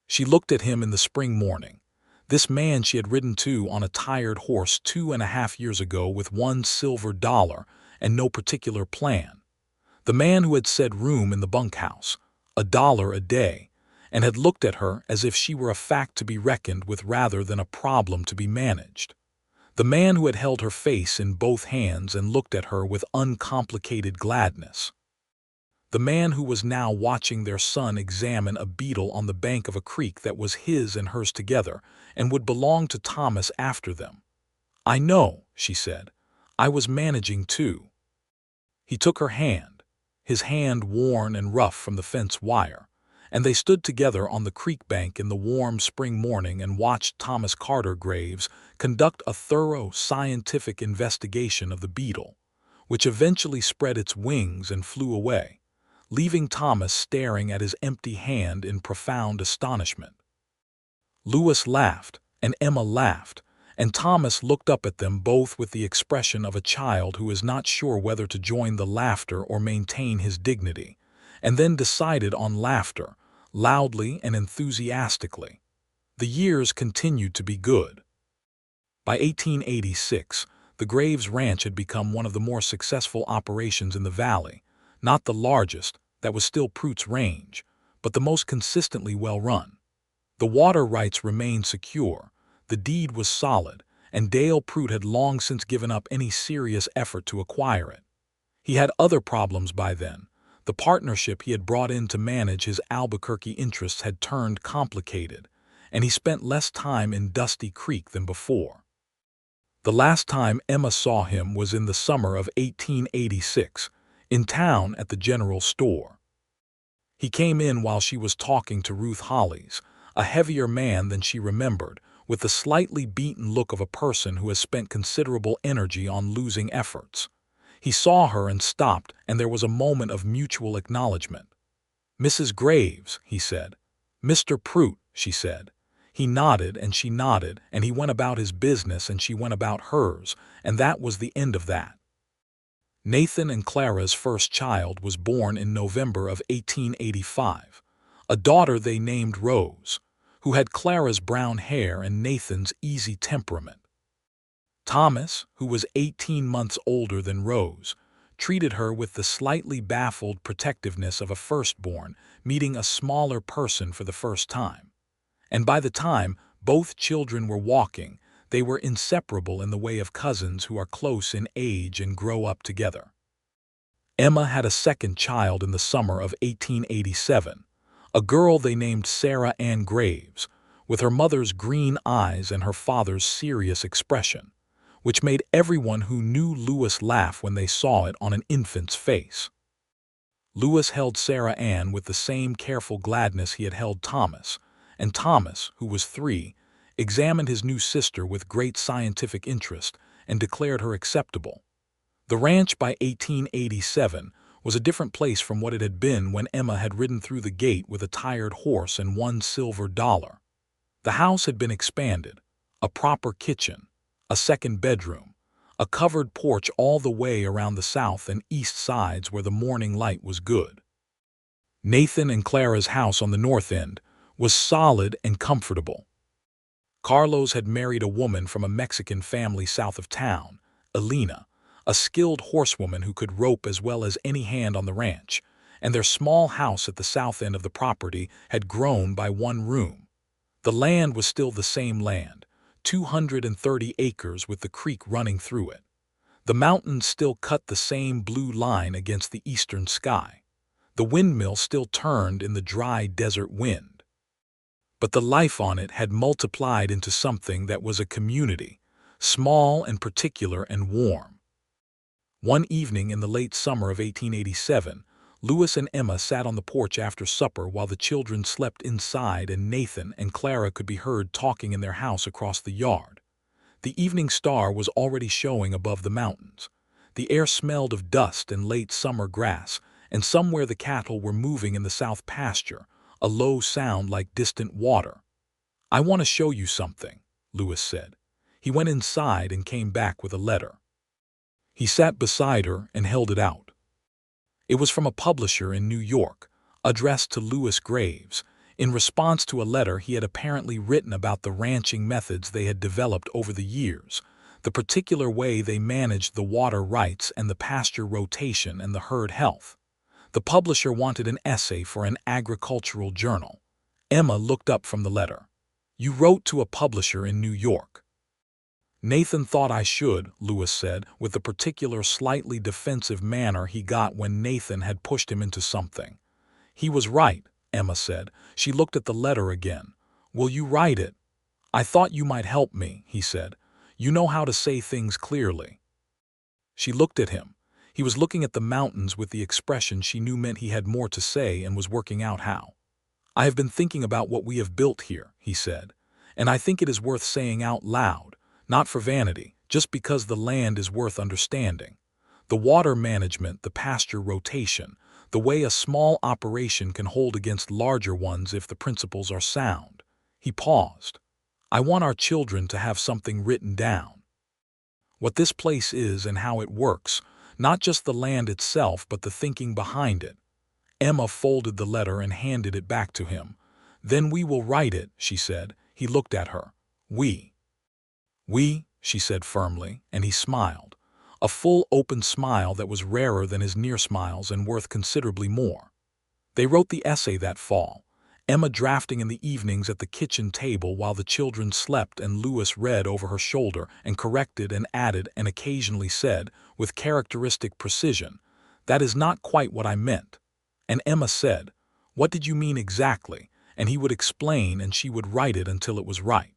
She looked at him in the spring morning. This man she had ridden to on a tired horse 2.5 years ago with $1 silver and no particular plan. The man who had said room in the bunkhouse, $1 a day, and had looked at her as if she were a fact to be reckoned with rather than a problem to be managed. The man who had held her face in both hands and looked at her with uncomplicated gladness. The man who was now watching their son examine a beetle on the bank of a creek that was his and hers together and would belong to Thomas after them. "I know," she said. "I was managing too." He took her hand, his hand worn and rough from the fence wire, and they stood together on the creek bank in the warm spring morning and watched Thomas Carter Graves conduct a thorough scientific investigation of the beetle, which eventually spread its wings and flew away, leaving Thomas staring at his empty hand in profound astonishment. Lewis laughed, and Emma laughed, and Thomas looked up at them both with the expression of a child who is not sure whether to join the laughter or maintain his dignity, and then decided on laughter, loudly and enthusiastically. The years continued to be good. By 1886, the Graves Ranch had become one of the more successful operations in the valley, not the largest, that was still Pruitt's range, but the most consistently well-run. The water rights remained secure, the deed was solid, and Dale Pruitt had long since given up any serious effort to acquire it. He had other problems by then. The partnership he had brought in to manage his Albuquerque interests had turned complicated, and he spent less time in Dusty Creek than before. The last time Emma saw him was in the summer of 1886, in town at the general store. He came in while she was talking to Ruth Hollies, a heavier man than she remembered, with the slightly beaten look of a person who has spent considerable energy on losing efforts. He saw her and stopped, and there was a moment of mutual acknowledgement. "Mrs. Graves," he said. "Mr. Pruitt," she said. He nodded, and she nodded, and he went about his business and she went about hers, and that was the end of that. Nathan and Clara's first child was born in November of 1885, a daughter they named Rose, who had Clara's brown hair and Nathan's easy temperament. Thomas, who was 18 months older than Rose, treated her with the slightly baffled protectiveness of a firstborn meeting a smaller person for the first time. And by the time both children were walking, they were inseparable in the way of cousins who are close in age and grow up together. Emma had a second child in the summer of 1887, a girl they named Sarah Ann Graves, with her mother's green eyes and her father's serious expression, which made everyone who knew Lewis laugh when they saw it on an infant's face. Lewis held Sarah Ann with the same careful gladness he had held Thomas, and Thomas, who was 3, examined his new sister with great scientific interest and declared her acceptable. The ranch by 1887 was a different place from what it had been when Emma had ridden through the gate with a tired horse and $1 silver. The house had been expanded, a proper kitchen, a second bedroom, a covered porch all the way around the south and east sides where the morning light was good. Nathan and Clara's house on the north end was solid and comfortable. Carlos had married a woman from a Mexican family south of town, Elena, a skilled horsewoman who could rope as well as any hand on the ranch, and their small house at the south end of the property had grown by 1 room. The land was still the same land, 230 acres with the creek running through it. The mountains still cut the same blue line against the eastern sky. The windmill still turned in the dry desert wind. But the life on it had multiplied into something that was a community, small and particular and warm. One evening in the late summer of 1887, Lewis and Emma sat on the porch after supper while the children slept inside and Nathan and Clara could be heard talking in their house across the yard. The evening star was already showing above the mountains. The air smelled of dust and late summer grass, and somewhere the cattle were moving in the south pasture, a low sound like distant water. "I want to show you something," Lewis said. He went inside and came back with a letter. He sat beside her and held it out. It was from a publisher in New York, addressed to Lewis Graves, in response to a letter he had apparently written about the ranching methods they had developed over the years, the particular way they managed the water rights and the pasture rotation and the herd health. The publisher wanted an essay for an agricultural journal. Emma looked up from the letter. "You wrote to a publisher in New York." "Nathan thought I should," Lewis said, with the particular slightly defensive manner he got when Nathan had pushed him into something. "He was right," Emma said. She looked at the letter again. "Will you write it?" "I thought you might help me," he said. "You know how to say things clearly." She looked at him. He was looking at the mountains with the expression she knew meant he had more to say and was working out how. "I have been thinking about what we have built here," he said, "and I think it is worth saying out loud, not for vanity, just because the land is worth understanding. The water management, the pasture rotation, the way a small operation can hold against larger ones if the principles are sound. He paused. I want our children to have something written down. What this place is and how it works, not just the land itself but the thinking behind it. Emma folded the letter and handed it back to him. Then we will write it, she said. He looked at her. We, she said firmly, and he smiled. A full, open smile that was rarer than his near smiles and worth considerably more. They wrote the essay that fall, Emma drafting in the evenings at the kitchen table while the children slept, and Louis read over her shoulder and corrected and added and occasionally said, with characteristic precision, "That is not quite what I meant." And Emma said, "What did you mean exactly?" And he would explain and she would write it until it was right.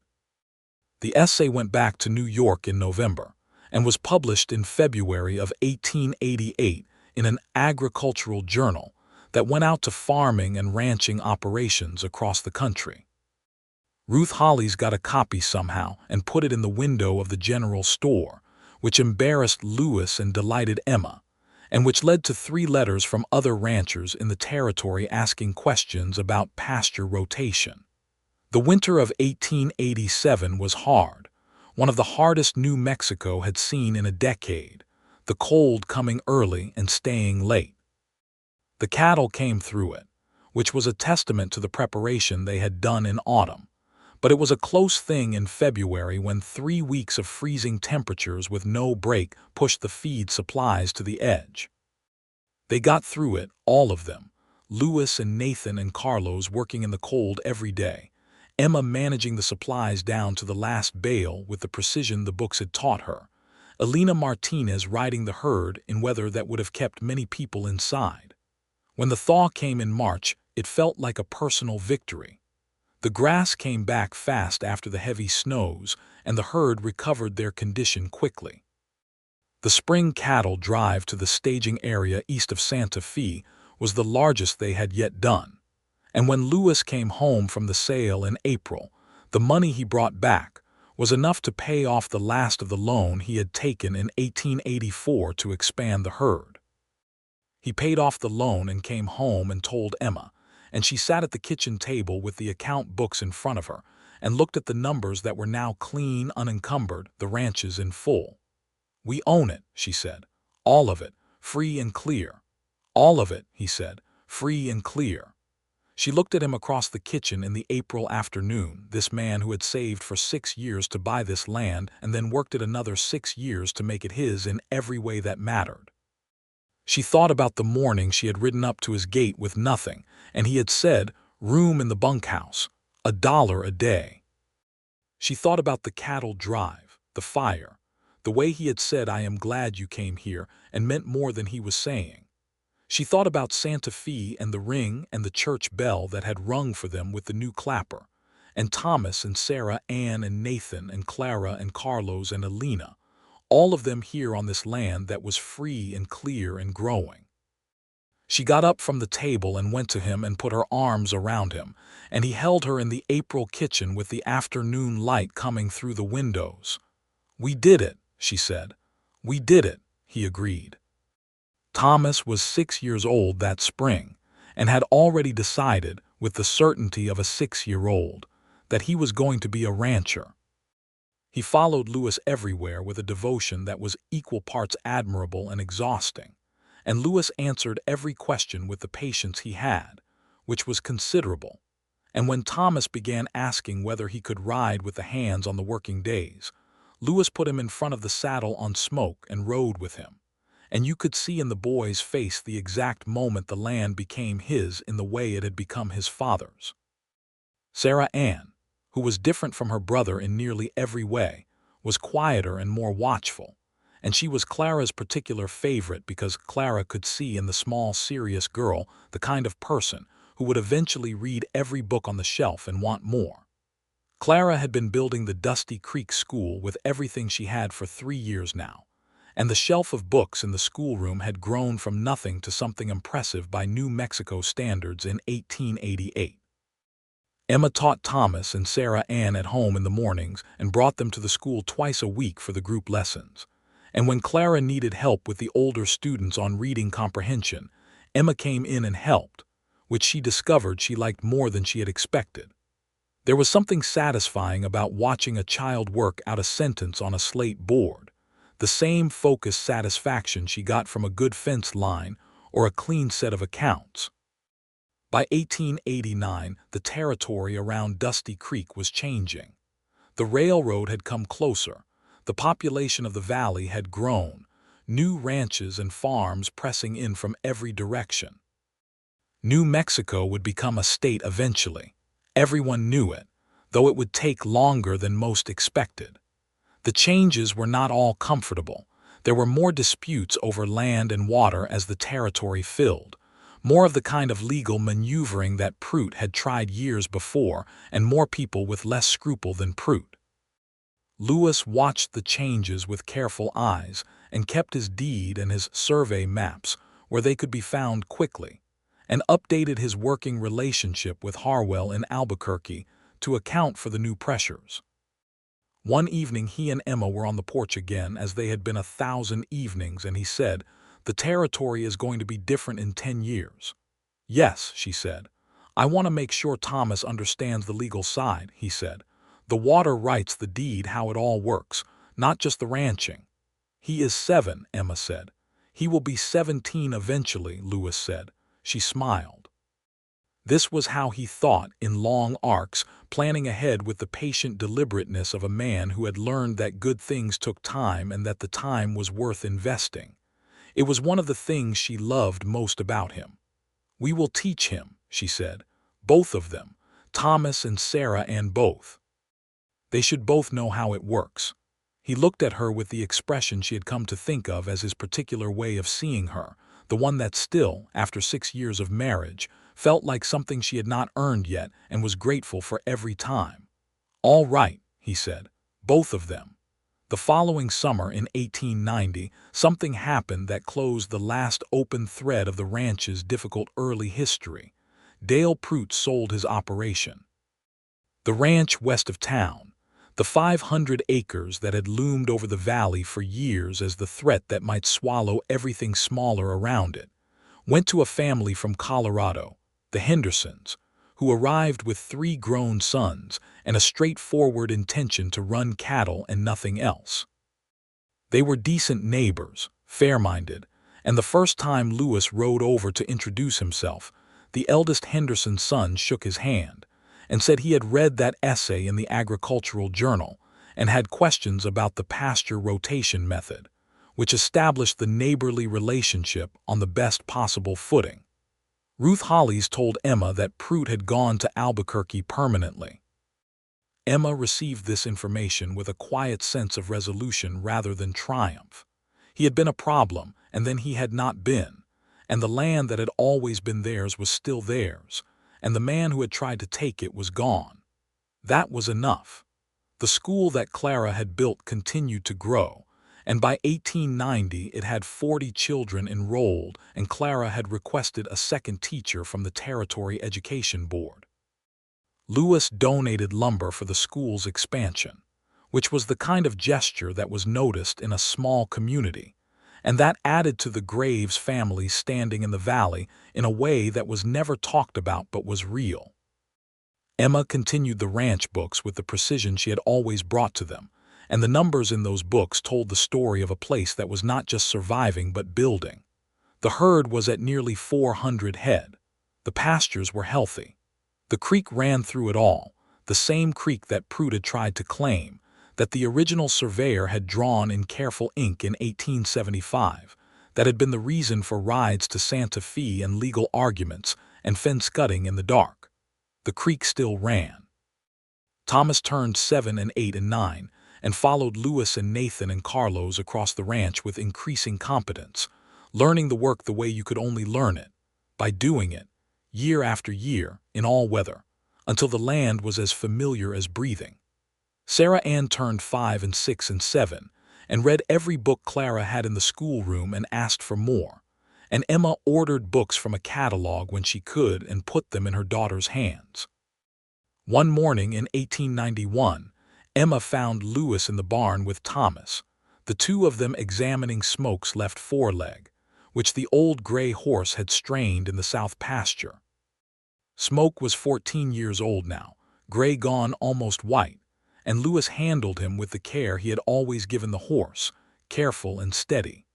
The essay went back to New York in November and was published in February of 1888 in an agricultural journal that went out to farming and ranching operations across the country. Ruth Hollies got a copy somehow and put it in the window of the general store, which embarrassed Louis and delighted Emma, and which led to 3 letters from other ranchers in the territory asking questions about pasture rotation. The winter of 1887 was hard, one of the hardest New Mexico had seen in a decade, the cold coming early and staying late. The cattle came through it, which was a testament to the preparation they had done in autumn, but it was a close thing in February when 3 weeks of freezing temperatures with no break pushed the feed supplies to the edge. They got through it, all of them, Louis and Nathan and Carlos working in the cold every day, Emma managing the supplies down to the last bale with the precision the books had taught her, Elena Martinez riding the herd in weather that would have kept many people inside. When the thaw came in March, it felt like a personal victory. The grass came back fast after the heavy snows, and the herd recovered their condition quickly. The spring cattle drive to the staging area east of Santa Fe was the largest they had yet done, and when Louis came home from the sale in April, the money he brought back was enough to pay off the last of the loan he had taken in 1884 to expand the herd. He paid off the loan and came home and told Emma, and she sat at the kitchen table with the account books in front of her and looked at the numbers that were now clean, unencumbered, the ranches in full. "We own it," she said. "All of it, free and clear." "All of it," he said, "free and clear." She looked at him across the kitchen in the April afternoon, this man who had saved for 6 years to buy this land and then worked it another 6 years to make it his in every way that mattered. She thought about the morning she had ridden up to his gate with nothing, and he had said, "Room in the bunkhouse, $1 a day." She thought about the cattle drive, the fire, the way he had said, "I am glad you came here," and meant more than he was saying. She thought about Santa Fe and the ring and the church bell that had rung for them with the new clapper, and Thomas and Sarah Ann and Nathan and Clara and Carlos and Elena, all of them here on this land that was free and clear and growing. She got up from the table and went to him and put her arms around him, and he held her in the April kitchen with the afternoon light coming through the windows. "We did it," she said. "We did it," he agreed. Thomas was 6 years old that spring, and had already decided, with the certainty of a 6-year-old, that he was going to be a rancher. He followed Louis everywhere with a devotion that was equal parts admirable and exhausting, and Louis answered every question with the patience he had, which was considerable. And when Thomas began asking whether he could ride with the hands on the working days, Louis put him in front of the saddle on Smoke and rode with him. And you could see in the boy's face the exact moment the land became his in the way it had become his father's. Sarah Ann, who was different from her brother in nearly every way, was quieter and more watchful, and she was Clara's particular favorite because Clara could see in the small, serious girl the kind of person who would eventually read every book on the shelf and want more. Clara had been building the Dusty Creek School with everything she had for 3 years now, and the shelf of books in the schoolroom had grown from nothing to something impressive by New Mexico standards in 1888. Emma taught Thomas and Sarah Ann at home in the mornings and brought them to the school twice a week for the group lessons. And when Clara needed help with the older students on reading comprehension, Emma came in and helped, which she discovered she liked more than she had expected. There was something satisfying about watching a child work out a sentence on a slate board, the same focused satisfaction she got from a good fence line or a clean set of accounts. By 1889, the territory around Dusty Creek was changing. The railroad had come closer, the population of the valley had grown, new ranches and farms pressing in from every direction. New Mexico would become a state eventually. Everyone knew it, though it would take longer than most expected. The changes were not all comfortable. There were more disputes over land and water as the territory filled, more of the kind of legal maneuvering that Prout had tried years before, and more people with less scruple than Prout. Lewis watched the changes with careful eyes and kept his deed and his survey maps where they could be found quickly, and updated his working relationship with Harwell in Albuquerque to account for the new pressures. One evening he and Emma were on the porch again, as they had been 1,000 evenings, and he said, "The territory is going to be different in 10 years. "Yes," she said. "I want to make sure Thomas understands the legal side," he said. "The water writes the deed, how it all works, not just the ranching." "He is 7, Emma said. "He will be 17 eventually," Lewis said. She smiled. This was how he thought, in long arcs, planning ahead with the patient deliberateness of a man who had learned that good things took time and that the time was worth investing. It was one of the things she loved most about him. "We will teach him," she said. "Both of them, Thomas and Sarah, and both. They should both know how it works." He looked at her with the expression she had come to think of as his particular way of seeing her, the one that still, after 6 years of marriage, felt like something she had not earned yet and was grateful for every time. "All right," he said. "Both of them." The following summer, in 1890, something happened that closed the last open thread of the ranch's difficult early history. Dale Prout sold his operation. The ranch west of town, the 500 acres that had loomed over the valley for years as the threat that might swallow everything smaller around it, went to a family from Colorado, the Hendersons, who arrived with 3 grown sons and a straightforward intention to run cattle and nothing else. They were decent neighbors, fair-minded, and the first time Lewis rode over to introduce himself, the eldest Henderson son shook his hand and said he had read that essay in the Agricultural Journal and had questions about the pasture rotation method, which established the neighborly relationship on the best possible footing. Ruth Hollies told Emma that Prout had gone to Albuquerque permanently. Emma received this information with a quiet sense of resolution rather than triumph. He had been a problem, and then he had not been, and the land that had always been theirs was still theirs, and the man who had tried to take it was gone. That was enough. The school that Clara had built continued to grow, and by 1890 it had 40 children enrolled, and Clara had requested a second teacher from the Territory Education Board. Lewis donated lumber for the school's expansion, which was the kind of gesture that was noticed in a small community, and that added to the Graves family standing in the valley in a way that was never talked about but was real. Emma continued the ranch books with the precision she had always brought to them, and the numbers in those books told the story of a place that was not just surviving but building. The herd was at nearly 400 head. The pastures were healthy. The creek ran through it all, the same creek that Prout had tried to claim, that the original surveyor had drawn in careful ink in 1875, that had been the reason for rides to Santa Fe and legal arguments and fence cutting in the dark. The creek still ran. Thomas turned 7 and 8 and 9, and followed Lewis and Nathan and Carlos across the ranch with increasing competence, learning the work the way you could only learn it, by doing it, year after year, in all weather, until the land was as familiar as breathing. Sarah Ann turned 5 and 6 and 7, and read every book Clara had in the schoolroom and asked for more, and Emma ordered books from a catalog when she could and put them in her daughter's hands. One morning in 1891, Emma found Lewis in the barn with Thomas, the two of them examining Smoke's left foreleg, which the old gray horse had strained in the south pasture. Smoke was 14 years old now, gray gone almost white, and Lewis handled him with the care he had always given the horse, careful and steady.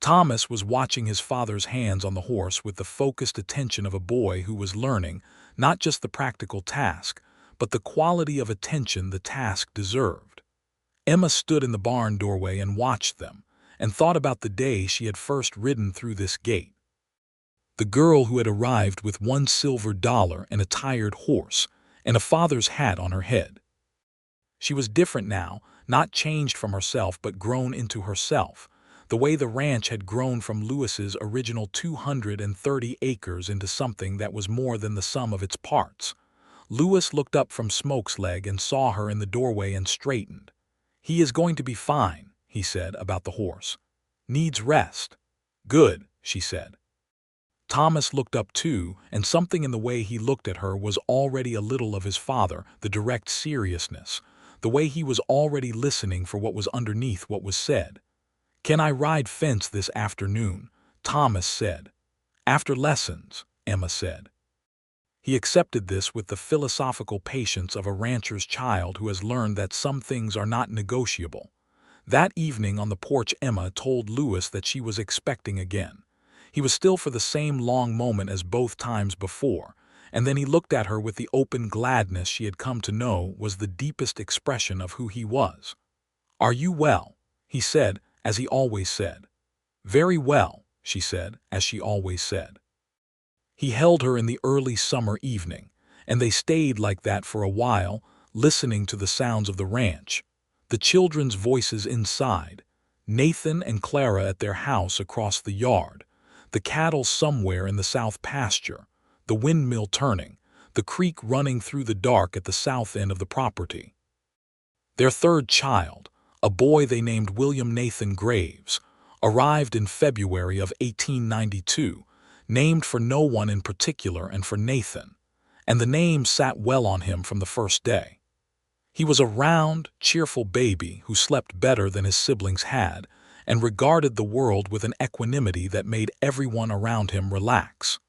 Thomas was watching his father's hands on the horse with the focused attention of a boy who was learning not just the practical task, but the quality of attention the task deserved. Emma stood in the barn doorway and watched them, and thought about the day she had first ridden through this gate. The girl who had arrived with $1 and a tired horse, and a father's hat on her head. She was different now, not changed from herself but grown into herself, the way the ranch had grown from Lewis's original 230 acres into something that was more than the sum of its parts. Lewis looked up from Smoke's leg and saw her in the doorway and straightened. "He is going to be fine," he said about the horse. "Needs rest." "Good," she said. Thomas looked up too, and something in the way he looked at her was already a little of his father, the direct seriousness, the way he was already listening for what was underneath what was said. "Can I ride fence this afternoon?" Thomas said. "After lessons," Emma said. He accepted this with the philosophical patience of a rancher's child who has learned that some things are not negotiable. That evening on the porch, Emma told Lewis that she was expecting again. He was still for the same long moment as both times before, and then he looked at her with the open gladness she had come to know was the deepest expression of who he was. "Are you well?" he said, as he always said. "Very well," she said, as she always said. He held her in the early summer evening, and they stayed like that for a while, listening to the sounds of the ranch, the children's voices inside, Nathan and Clara at their house across the yard, the cattle somewhere in the south pasture, the windmill turning, the creek running through the dark at the south end of the property. Their third child, a boy they named William Nathan Graves, arrived in February of 1892, named for no one in particular and for Nathan, and the name sat well on him from the first day. He was a round, cheerful baby who slept better than his siblings had and regarded the world with an equanimity that made everyone around him relax.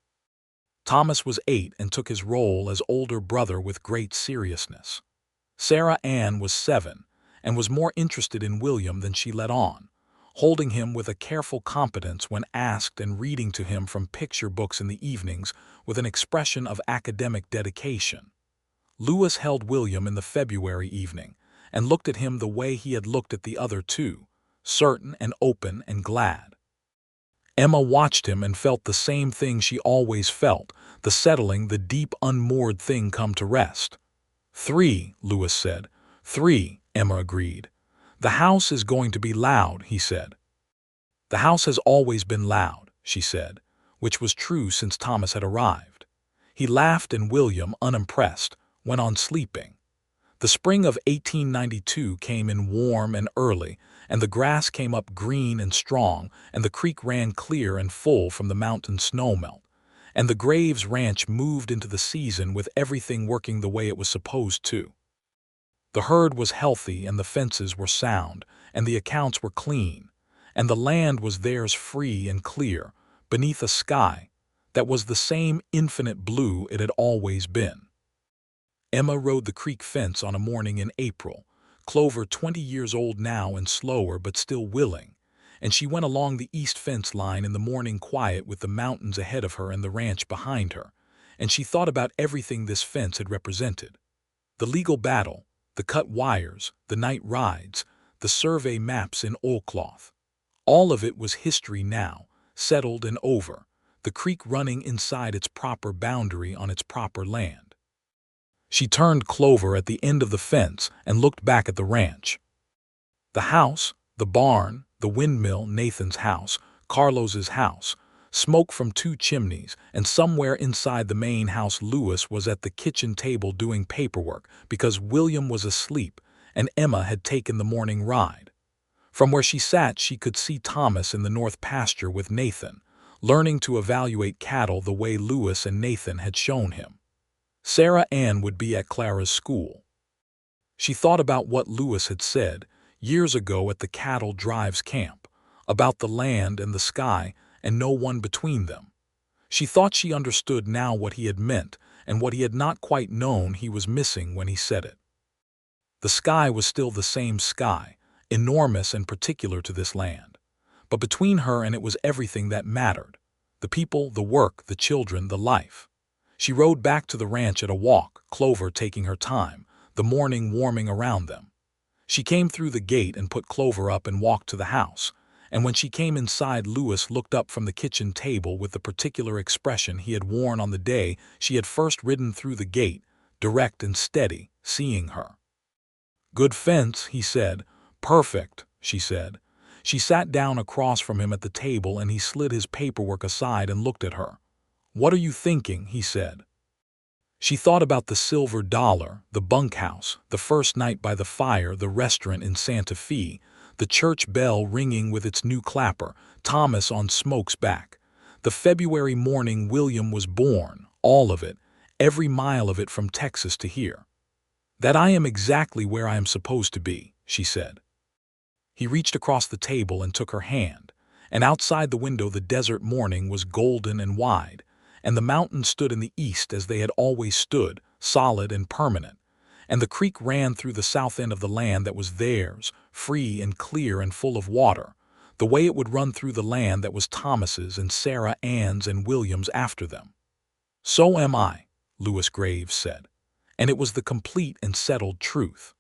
Thomas was 8 and took his role as older brother with great seriousness. Sarah Ann was 7 and was more interested in William than she let on, holding him with a careful competence when asked and reading to him from picture books in the evenings with an expression of academic dedication. Lewis held William in the February evening and looked at him the way he had looked at the other two, certain and open and glad. Emma watched him and felt the same thing she always felt, the settling, the deep unmoored thing come to rest. "3," Lewis said. "3," Emma agreed. "The house is going to be loud," he said. "The house has always been loud," she said, which was true since Thomas had arrived. He laughed and William, unimpressed, went on sleeping. The spring of 1892 came in warm and early, and the grass came up green and strong, and the creek ran clear and full from the mountain snowmelt, and the Graves Ranch moved into the season with everything working the way it was supposed to. The herd was healthy and the fences were sound, and the accounts were clean, and the land was theirs free and clear, beneath a sky that was the same infinite blue it had always been. Emma rode the creek fence on a morning in April, Clover 20 years old now and slower but still willing, and she went along the east fence line in the morning quiet with the mountains ahead of her and the ranch behind her, and she thought about everything this fence had represented. The legal battle, the cut wires, the night rides, the survey maps in oilcloth. All of it was history now, settled and over, the creek running inside its proper boundary on its proper land. She turned Clover at the end of the fence and looked back at the ranch. The house, the barn, the windmill, Nathan's house, Carlos's house, smoke from 2 chimneys, and somewhere inside the main house Lewis was at the kitchen table doing paperwork because William was asleep and Emma had taken the morning ride. From where she sat she could see Thomas in the north pasture with Nathan, learning to evaluate cattle the way Lewis and Nathan had shown him. Sarah Ann would be at Clara's school. She thought about what Lewis had said years ago at the cattle drives camp, about the land and the sky and no one between them. She thought she understood now what he had meant, and what he had not quite known he was missing when he said it. The sky was still the same sky, enormous and particular to this land. But between her and it was everything that mattered: the people, the work, the children, the life. She rode back to the ranch at a walk, Clover taking her time, the morning warming around them. She came through the gate and put Clover up and walked to the house, and when she came inside, Louis looked up from the kitchen table with the particular expression he had worn on the day she had first ridden through the gate, direct and steady, seeing her. "Good fence," he said. "Perfect," she said. She sat down across from him at the table, and he slid his paperwork aside and looked at her. "What are you thinking?" he said. She thought about the silver dollar, the bunkhouse, the first night by the fire, the restaurant in Santa Fe, the church bell ringing with its new clapper, Thomas on Smoke's back, the February morning William was born, all of it, every mile of it from Texas to here. "That I am exactly where I am supposed to be," she said. He reached across the table and took her hand, and outside the window the desert morning was golden and wide, and the mountains stood in the east as they had always stood, solid and permanent, and the creek ran through the south end of the land that was theirs, free and clear and full of water, the way it would run through the land that was Thomas's and Sarah Ann's and William's after them. "So am I," Louis Graves said, and it was the complete and settled truth.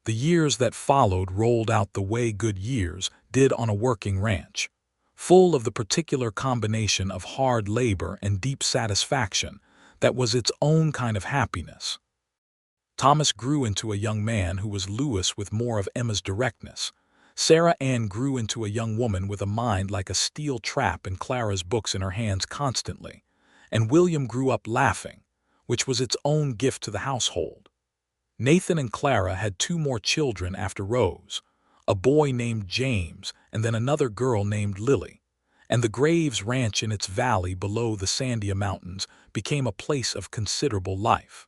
The years that followed rolled out the way good years did on a working ranch, full of the particular combination of hard labor and deep satisfaction that was its own kind of happiness. Thomas grew into a young man who was Louis with more of Emma's directness. Sarah Ann grew into a young woman with a mind like a steel trap and Clara's books in her hands constantly. And William grew up laughing, which was its own gift to the household. Nathan and Clara had 2 more children after Rose, a boy named James and then another girl named Lily, and the Graves Ranch in its valley below the Sandia Mountains became a place of considerable life.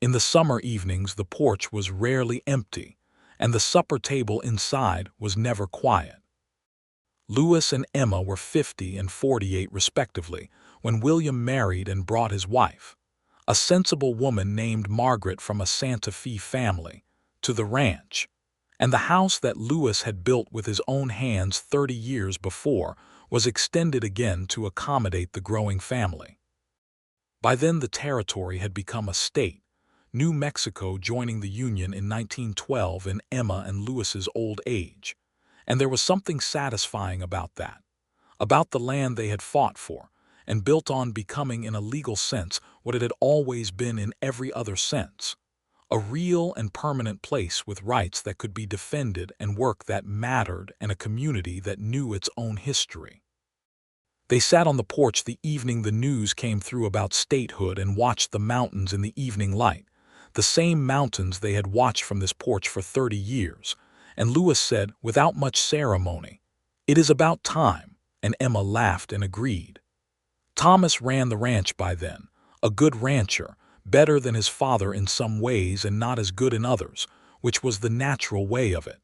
In the summer evenings the porch was rarely empty, and the supper table inside was never quiet. Louis and Emma were 50 and 48 respectively when William married and brought his wife, a sensible woman named Margaret from a Santa Fe family, to the ranch, and the house that Louis had built with his own hands 30 years before was extended again to accommodate the growing family. By then the territory had become a state, New Mexico joining the Union in 1912 in Emma and Louis's old age, and there was something satisfying about that, about the land they had fought for, and built on becoming in a legal sense what it had always been in every other sense, a real and permanent place with rights that could be defended and work that mattered and a community that knew its own history. They sat on the porch the evening the news came through about statehood and watched the mountains in the evening light, the same mountains they had watched from this porch for 30 years, and Louis said, without much ceremony, "It is about time," and Emma laughed and agreed. Thomas ran the ranch by then, a good rancher, better than his father in some ways and not as good in others, which was the natural way of it.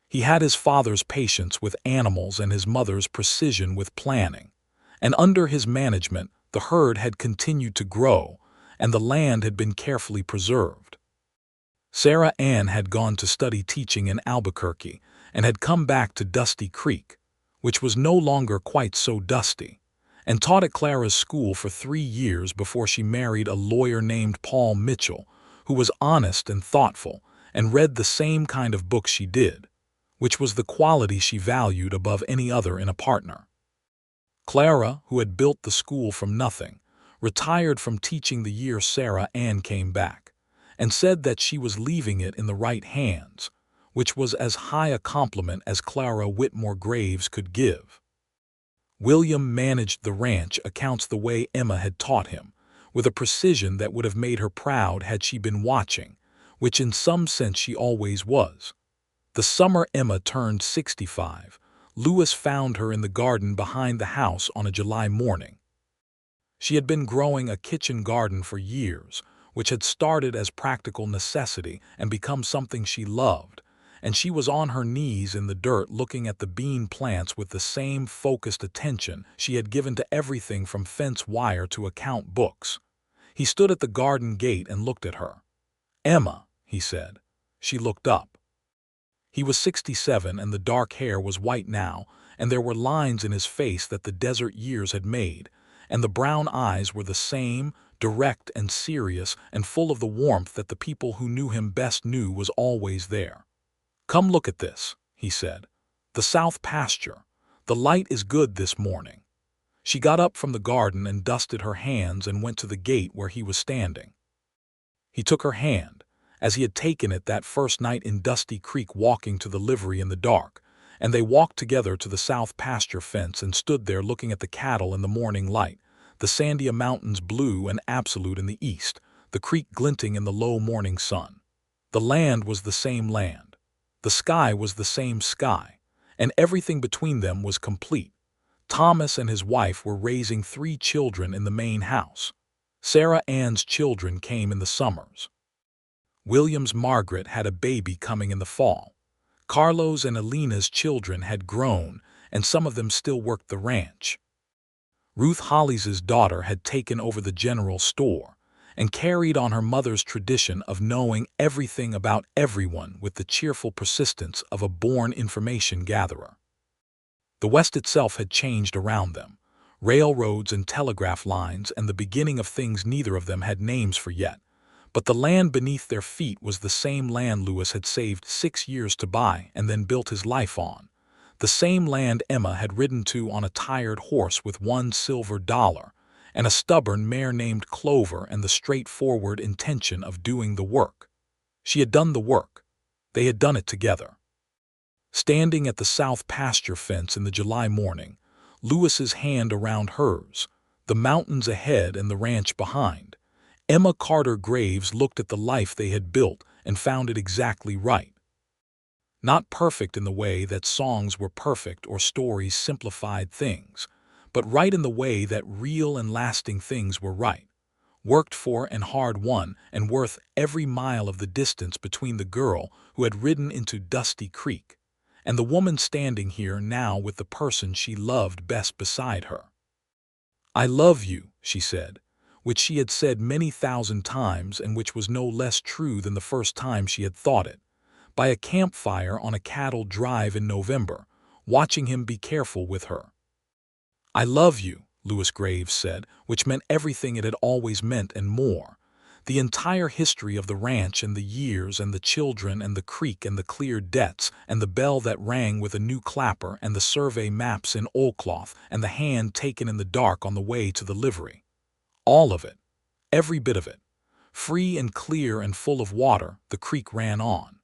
He had his father's patience with animals and his mother's precision with planning, and under his management the herd had continued to grow, and the land had been carefully preserved. Sarah Ann had gone to study teaching in Albuquerque and had come back to Dusty Creek, which was no longer quite so dusty, and taught at Clara's school for 3 years before she married a lawyer named Paul Mitchell, who was honest and thoughtful and read the same kind of books she did, which was the quality she valued above any other in a partner. Clara, who had built the school from nothing, retired from teaching the year Sarah Ann came back, and said that she was leaving it in the right hands, which was as high a compliment as Clara Whitmore Graves could give. William managed the ranch accounts the way Emma had taught him, with a precision that would have made her proud had she been watching, which in some sense she always was. The summer Emma turned 65, Louis found her in the garden behind the house on a July morning. She had been growing a kitchen garden for years, which had started as practical necessity and become something she loved, and she was on her knees in the dirt looking at the bean plants with the same focused attention she had given to everything from fence wire to account books. He stood at the garden gate and looked at her. "Emma," he said. She looked up. He was 67, and the dark hair was white now, and there were lines in his face that the desert years had made, and the brown eyes were the same, direct and serious and full of the warmth that the people who knew him best knew was always there. "Come look at this," he said. "The south pasture. The light is good this morning." She got up from the garden and dusted her hands and went to the gate where he was standing. He took her hand, as he had taken it that first night in Dusty Creek walking to the livery in the dark, and they walked together to the south pasture fence and stood there looking at the cattle in the morning light, the Sandia Mountains blue and absolute in the east, the creek glinting in the low morning sun. The land was the same land. The sky was the same sky, and everything between them was complete. Thomas and his wife were raising 3 children in the main house. Sarah Ann's children came in the summers. William's Margaret had a baby coming in the fall. Carlos and Alina's children had grown, and some of them still worked the ranch. Ruth Hollis's daughter had taken over the general store and carried on her mother's tradition of knowing everything about everyone with the cheerful persistence of a born information gatherer. The West itself had changed around them. Railroads and telegraph lines and the beginning of things neither of them had names for yet. But the land beneath their feet was the same land Lewis had saved 6 years to buy and then built his life on. The same land Emma had ridden to on a tired horse with $1 silver, and a stubborn mare named Clover, and the straightforward intention of doing the work. She had done the work. They had done it together. Standing at the south pasture fence in the July morning, Lewis's hand around hers, the mountains ahead and the ranch behind, Emma Carter Graves looked at the life they had built and found it exactly right. Not perfect in the way that songs were perfect or stories simplified things, but right in the way that real and lasting things were right, worked for and hard won, and worth every mile of the distance between the girl who had ridden into Dusty Creek and the woman standing here now with the person she loved best beside her. "I love you," she said, which she had said many thousand times and which was no less true than the first time she had thought it, by a campfire on a cattle drive in November, watching him be careful with her. "I love you," Lewis Graves said, which meant everything it had always meant and more. The entire history of the ranch and the years and the children and the creek and the cleared debts and the bell that rang with a new clapper and the survey maps in oilcloth and the hand taken in the dark on the way to the livery. All of it, every bit of it. Free and clear and full of water, the creek ran on.